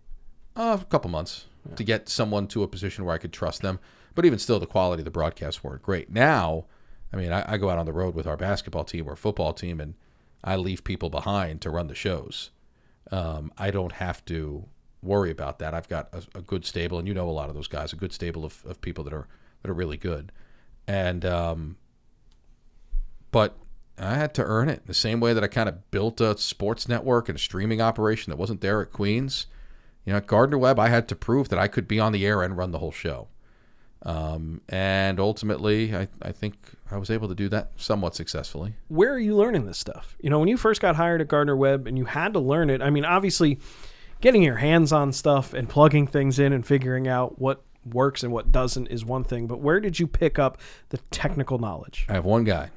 A couple months to get someone to a position where I could trust them. But even still, the quality of the broadcasts weren't great. Now, I mean, I go out on the road with our basketball team or football team, and I leave people behind to run the shows. I don't have to worry about that. I've got a good stable, and a lot of those guys, a good stable of people that are really good. And but I had to earn it the same way that I kind of built a sports network and a streaming operation that wasn't there at Queens. At Gardner-Webb, I had to prove that I could be on the air and run the whole show. And ultimately, I think I was able to do that somewhat successfully. Where are you learning this stuff? When you first got hired at Gardner-Webb and you had to learn it, I mean, obviously, getting your hands on stuff and plugging things in and figuring out what works and what doesn't is one thing. But where did you pick up the technical knowledge? I have one guy.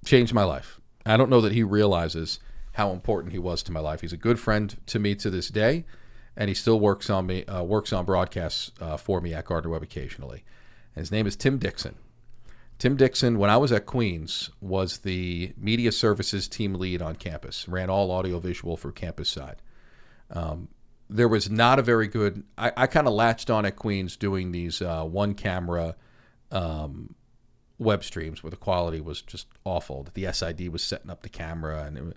Changed my life. I don't know that he realizes how important he was to my life. He's a good friend to me to this day. And he still works on broadcasts for me at Gardner-Webb occasionally. And his name is Tim Dixon. Tim Dixon, when I was at Queens, was the media services team lead on campus. Ran all audiovisual for campus side. there was not a very good. I kind of latched on at Queens doing these one camera web streams where the quality was just awful. The SID was setting up the camera, and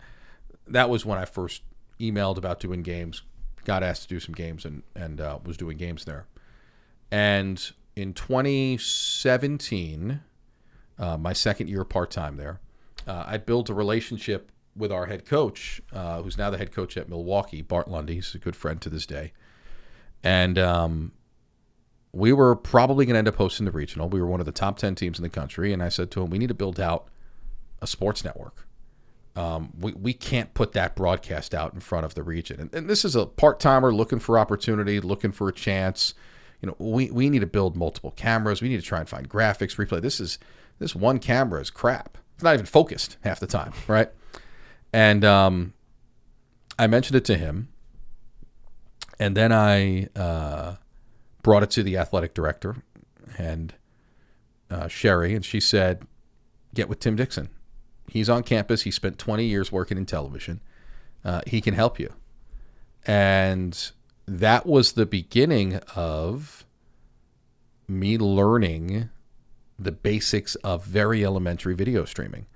that was when I first emailed about doing games. Got asked to do some games, and was doing games there. And in 2017, my second year part-time there, I built a relationship with our head coach, who's now the head coach at Milwaukee, Bart Lundy. He's a good friend to this day. And we were probably going to end up hosting the regional. We were one of the top 10 teams in the country, and I said to him, we need to build out a sports network. We can't put that broadcast out in front of the region. And this is a part-timer looking for opportunity, looking for a chance. We need to build multiple cameras. We need to try and find graphics, replay. This one camera is crap. It's not even focused half the time, right? And I mentioned it to him, and then I brought it to the athletic director and Sherry, and she said, get with Tim Dixon. He's on campus. He spent 20 years working in television. He can help you. And that was the beginning of me learning the basics of very elementary video streaming.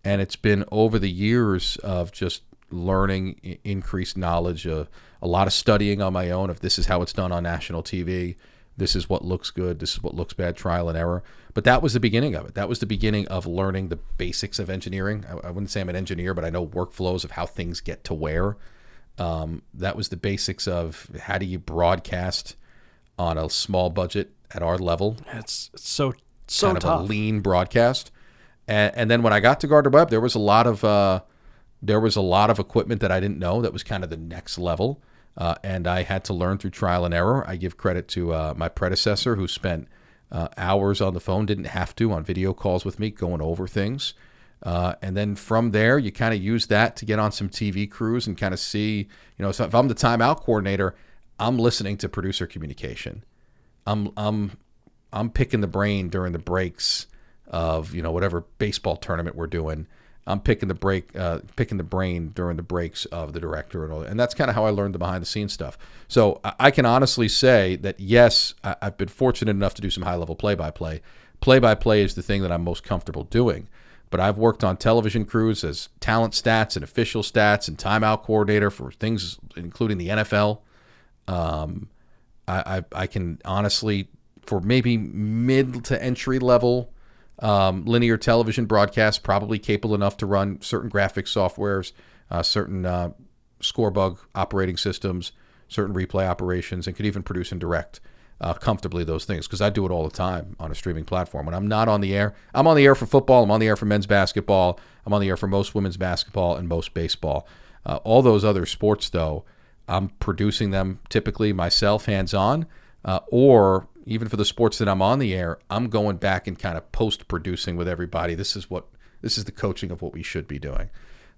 And it's been over the years of just learning, increased knowledge, a lot of studying on my own of this is how it's done on national TV. This is what looks good. This is what looks bad, trial and error. But that was the beginning of it. That was the beginning of learning the basics of engineering. I wouldn't say I'm an engineer, but I know workflows of how things get to where. That was the basics of how do you broadcast on a small budget at our level. It's so kind tough. Of a lean broadcast. And then when I got to Gardner-Webb, there was a lot of equipment that I didn't know that was kind of the next level. And I had to learn through trial and error. I give credit to my predecessor who spent hours on the phone, didn't have to, on video calls with me, going over things. And then from there, you kind of use that to get on some TV crews and kind of see, so if I'm the timeout coordinator, I'm listening to producer communication. I'm picking the brain during the breaks of, whatever baseball tournament we're doing. I'm picking the brain during the breaks of the director and all that. And that's kind of how I learned the behind the scenes stuff. So I can honestly say that, yes, I've been fortunate enough to do some high level play-by-play. Play-by-play is the thing that I'm most comfortable doing. But I've worked on television crews as talent stats and official stats and timeout coordinator for things including the NFL. I can honestly, for maybe mid to entry level linear television broadcasts, probably capable enough to run certain graphics softwares, certain score bug operating systems, certain replay operations, and could even produce and direct comfortably those things, because I do it all the time on a streaming platform. When I'm not on the air, I'm on the air for football, I'm on the air for men's basketball, I'm on the air for most women's basketball and most baseball. All those other sports, though, I'm producing them typically myself, hands-on, or even for the sports that I'm on the air, I'm going back and kind of post-producing with everybody. This is the coaching of what we should be doing.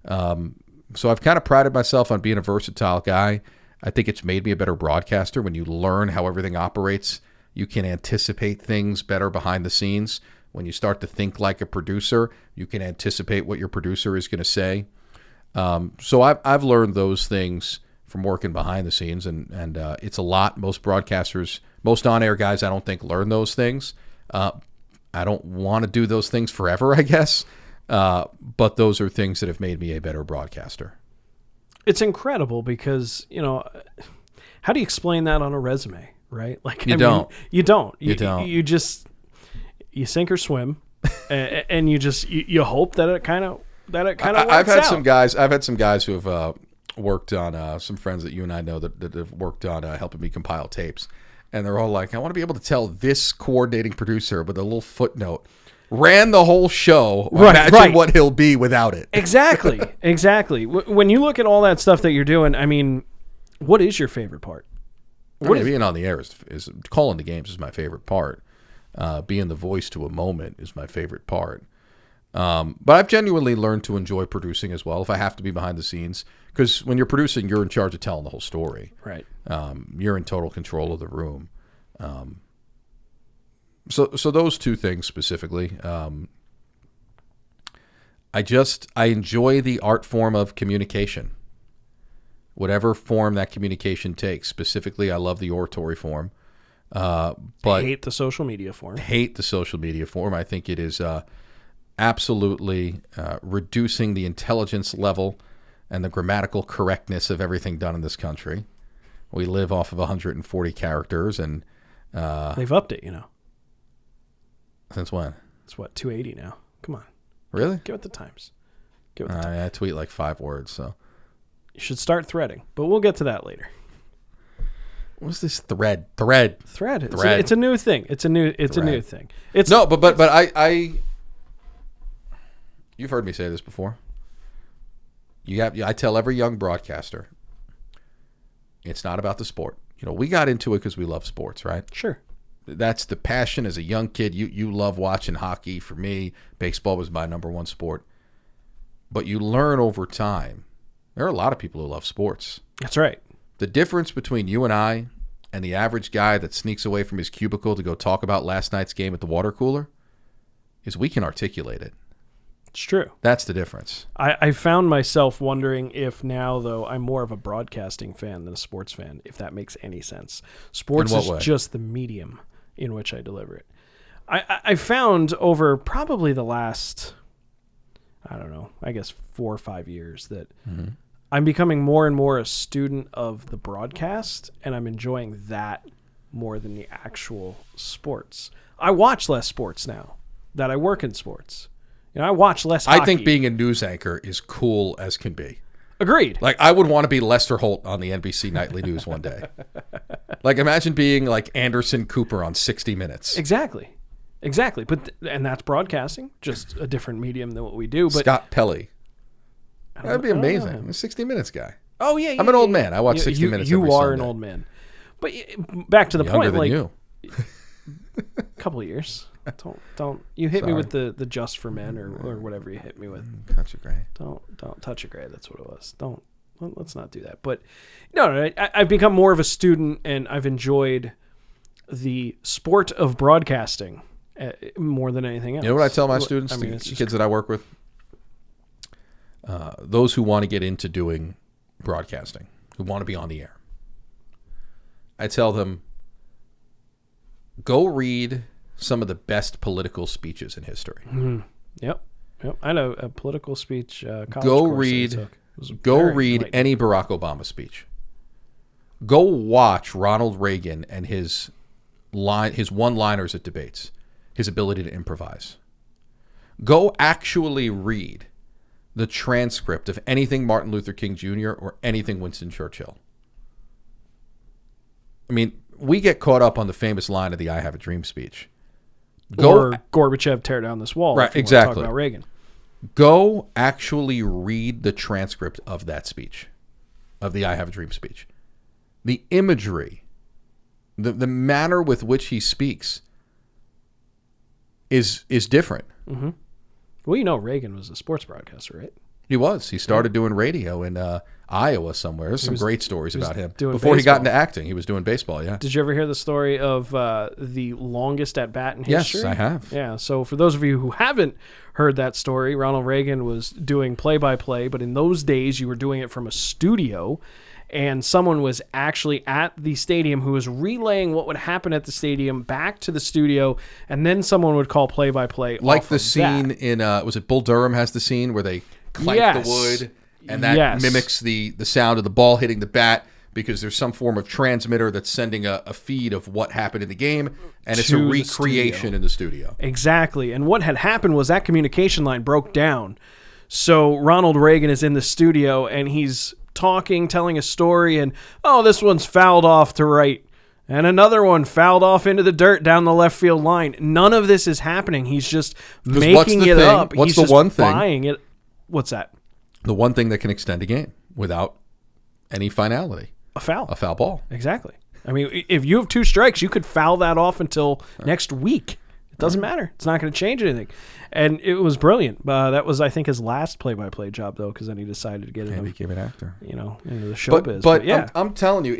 So I've kind of prided myself on being a versatile guy. I think it's made me a better broadcaster. When you learn how everything operates, you can anticipate things better behind the scenes. When you start to think like a producer, you can anticipate what your producer is going to say. So I've learned those things from working behind the scenes, and it's a lot. Most broadcasters, most on-air guys, I don't think learn those things. I don't want to do those things forever, I guess, but those are things that have made me a better broadcaster. It's incredible because, how do you explain that on a resume, right? Like You don't. You don't. You just sink or swim, and you hope that it kind of works I've had out. I've had some guys who have worked on some friends that you and I know that have worked on helping me compile tapes, and they're all like, I want to be able to tell this coordinating producer with a little footnote ran the whole show. Imagine what he'll be without it. Exactly. When you look at all that stuff that you're doing, I mean, what is your favorite part? Being on the air is calling the games is my favorite part. Being the voice to a moment is my favorite part. But I've genuinely learned to enjoy producing as well, if I have to be behind the scenes. Because when you're producing, you're in charge of telling the whole story. Right. You're in total control of the room. So those two things specifically. I enjoy the art form of communication. whatever form that communication takes. Specifically, I love the oratory form. But hate the social media form. I think it is absolutely reducing the intelligence level and the grammatical correctness of everything done in this country. We live off of 140 characters, and they've upped it, Since when? It's what, 280 now? Come on. Really? Give it the times. I tweet like 5 words, so. You should start threading, but we'll get to that later. What's this thread? It's a new thing. It's a new thing. But I you've heard me say this before. I tell every young broadcaster, it's not about the sport. We got into it because we love sports, right? Sure. That's the passion as a young kid. You love watching hockey. For me, baseball was my number one sport. But you learn over time. There are a lot of people who love sports. That's right. The difference between you and I and the average guy that sneaks away from his cubicle to go talk about last night's game at the water cooler is we can articulate it. It's true. That's the difference. I found myself wondering if now, though, I'm more of a broadcasting fan than a sports fan, if that makes any sense. Sports is just the medium in which I deliver it. I found over probably the last, I don't know, I guess 4 or 5 years that I'm becoming more and more a student of the broadcast, and I'm enjoying that more than the actual sports. I watch less sports now that I work in sports. I watch less hockey. I think being a news anchor is cool as can be. Agreed. Like, I would want to be Lester Holt on the NBC Nightly News one day. Like, imagine being like Anderson Cooper on 60 Minutes. Exactly. But and that's broadcasting, just a different medium than what we do. But Scott Pelley. That'd be amazing. I'm a 60 Minutes guy. Oh, yeah. I'm an old man. I watch 60 Minutes every You are Sunday. an old man. But back to the Younger point, than like you. a couple of years. Don't you hit me with the just for men or whatever you hit me with. Touch of gray. Don't touch a gray. That's what it was. Let's not do that. But no, I've become more of a student, and I've enjoyed the sport of broadcasting more than anything else. You know what I tell my students, the kids that I work with? Those who want to get into doing broadcasting, who want to be on the air. I tell them, go read some of the best political speeches in history. Mm-hmm. Yep. I had a political speech college go course read any Barack Obama speech. Go watch Ronald Reagan and his one-liners at debates, his ability to improvise. Go actually read the transcript of anything Martin Luther King Jr. or anything Winston Churchill. I mean, we get caught up on the famous line of the I Have a Dream speech. Or Gorbachev, tear down this wall. Right, if you exactly. want to talk about Reagan. Go actually read the transcript of that speech, of the I Have a Dream speech. The imagery, the manner with which he speaks is different. Mm-hmm. Well, Reagan was a sports broadcaster, right? He was. He started doing radio in Iowa somewhere. There's some great stories about him. Before he got into acting, he was doing baseball, yeah. Did you ever hear the story of the longest at-bat in history? Yes, I have. Yeah, so for those of you who haven't heard that story, Ronald Reagan was doing play-by-play, but in those days you were doing it from a studio, and someone was actually at the stadium who was relaying what would happen at the stadium back to the studio, and then someone would call play-by-play. Like the scene in, was it Bull Durham has the scene where they clank the wood, and that mimics the sound of the ball hitting the bat, because there's some form of transmitter that's sending a feed of what happened in the game, and it's a recreation in the studio. Exactly. And what had happened was that communication line broke down. So Ronald Reagan is in the studio, and he's talking, telling a story, and, this one's fouled off to right, and another one fouled off into the dirt down the left field line. None of this is happening. He's just making it up. What's He's the one thing? Buying it. What's that? The one thing that can extend a game without any finality. A foul. A foul ball. Exactly. I mean, if you have 2 strikes, you could foul that off until next week. It doesn't matter. It's not going to change anything. And it was brilliant. That was, I think, his last play-by-play job, though, because then he decided to get into became an actor. Into the showbiz. But yeah. I'm telling you,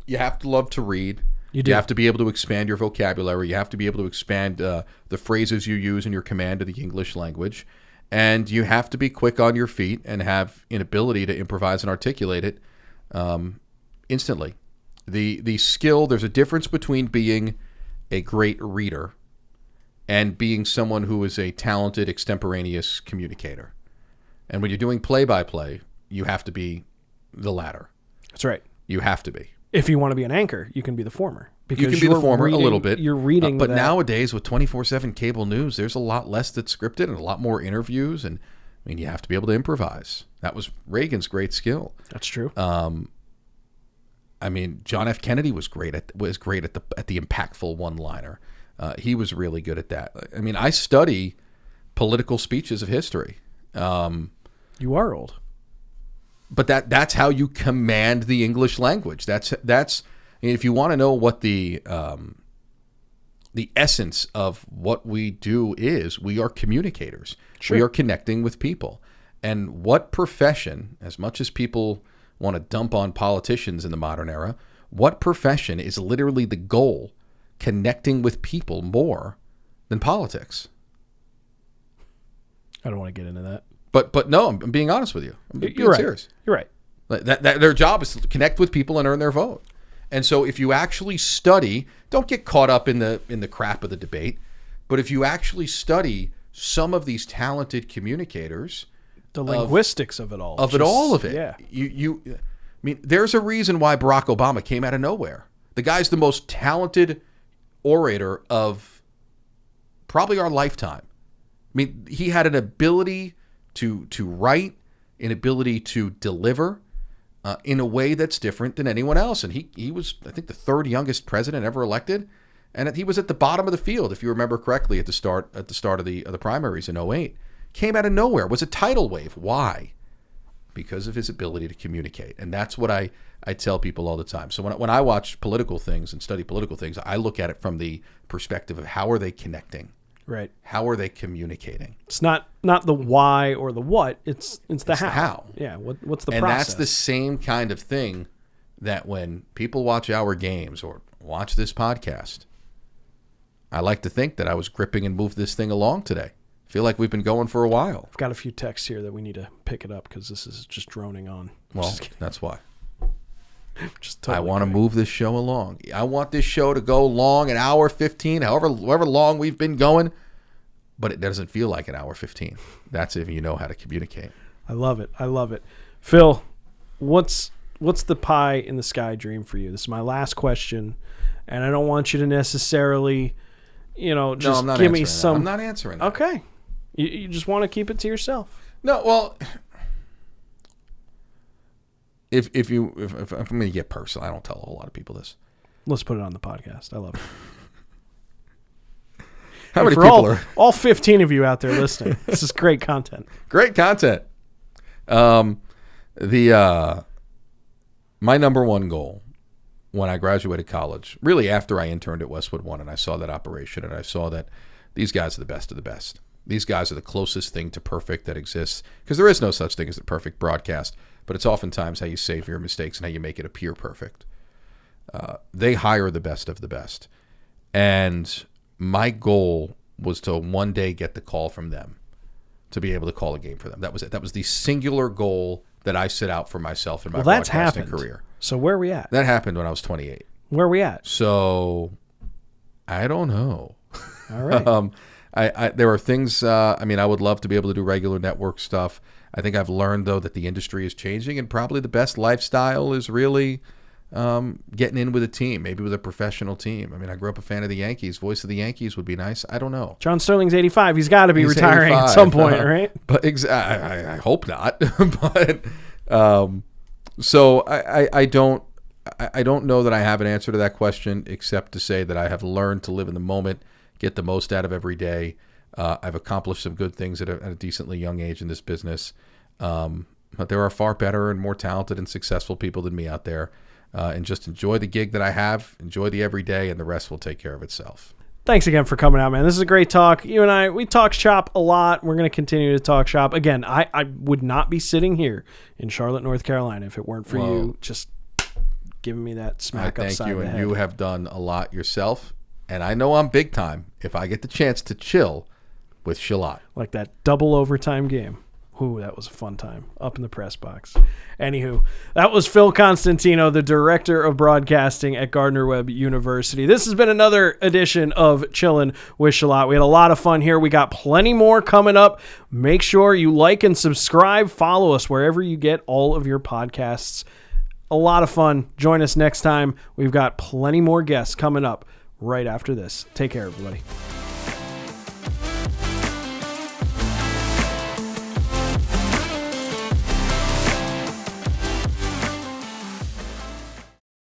you have to love to read. You have to be able to expand your vocabulary. You have to be able to expand the phrases you use in your command of the English language. And you have to be quick on your feet and have an ability to improvise and articulate it. instantly. The skill, there's a difference between being a great reader and being someone who is a talented extemporaneous communicator. And when you're doing play-by-play, you have to be the latter. That's right. You have to be. If you want to be an anchor, you can be the former. You can be the former a little bit. You're reading but nowadays with 24/7 cable news, there's a lot less that's scripted and a lot more interviews. And I mean, you have to be able to improvise. That was Reagan's great skill. That's true. I mean, John F. Kennedy was great at the impactful one-liner. He was really good at that. I mean, I study political speeches of history. You are old. But that's how you command the English language. That's if you want to know what the essence of what we do is, we are communicators. Sure. We are connecting with people. And what profession, as much as people want to dump on politicians in the modern era, what profession is literally the goal, connecting with people more than politics? I don't want to get into that. But no, I'm being honest with you. I'm being serious. You're right. That their job is to connect with people and earn their vote. And so if you actually study, don't get caught up in the crap of the debate, but if you actually study some of these talented communicators, the linguistics of it all. Yeah. I mean, there's a reason why Barack Obama came out of nowhere. The guy's the most talented orator of probably our lifetime. I mean, he had an ability to write, an ability to deliver in a way that's different than anyone else. And he was, I think, the third youngest president ever elected. And he was at the bottom of the field, if you remember correctly, at the start of the primaries in 2008. Came out of nowhere, was a tidal wave. Why? Because of his ability to communicate. And that's what I tell people all the time. So when I watch political things and study political things, I look at it from the perspective of how are they connecting? Right. How are they communicating? It's not the why or the what. It's the how. The how. Yeah. What's the and process? That's the same kind of thing that when people watch our games or watch this podcast, I like to think that I was gripping and moved this thing along today. Feel like we've been going for a while. I've got a few texts here that we need to pick it up because this is just droning on. Well, that's why. Totally I want to move this show along. I want this show to go long, an hour 15, however long we've been going, but it doesn't feel like an hour 15. That's if you know how to communicate. I love it. Phil, what's the pie in the sky dream for you? This is my last question, and I don't want you to necessarily, just give me some. I'm not answering that. Okay. You just want to keep it to yourself. No, well, if I'm going to get personal, I don't tell a whole lot of people this. Let's put it on the podcast. I love it. How many people are all 15 of you out there listening? This is great content. Great content. My number one goal when I graduated college, really after I interned at Westwood One, and I saw that operation, and I saw that these guys are the best of the best. These guys are the closest thing to perfect that exists, because there is no such thing as the perfect broadcast, but it's oftentimes how you save your mistakes and how you make it appear perfect. They hire the best of the best. And my goal was to one day get the call from them to be able to call a game for them. That was it. That was the singular goal that I set out for myself in my broadcasting career. So where are we at? That happened when I was 28. Where are we at? So I don't know. All right. There are things, I would love to be able to do regular network stuff. I think I've learned, though, that the industry is changing, and probably the best lifestyle is really getting in with a team, maybe with a professional team. I mean, I grew up a fan of the Yankees. Voice of the Yankees would be nice. I don't know. John Sterling's 85. He's got to be retiring 85, at some point, right? But I hope not. But so I don't know that I have an answer to that question, except to say that I have learned to live in the moment, get the most out of every day. I've accomplished some good things at a decently young age in this business. But there are far better and more talented and successful people than me out there. And just enjoy the gig that I have, enjoy the everyday, and the rest will take care of itself. Thanks again for coming out, man. This is a great talk. You and I, we talk shop a lot. We're going to continue to talk shop. Again, I would not be sitting here in Charlotte, North Carolina if it weren't for you just giving me that smack upside the head. Thank you, and you have done a lot yourself. And I know I'm big time if I get the chance to chill with Chillot. Like that double overtime game. Ooh, that was a fun time up in the press box. Anywho, that was Phil Constantino, the director of broadcasting at Gardner-Webb University. This has been another edition of Chillin' with Chillot. We had a lot of fun here. We got plenty more coming up. Make sure you like and subscribe. Follow us wherever you get all of your podcasts. A lot of fun. Join us next time. We've got plenty more guests coming up right after this. Take care, everybody.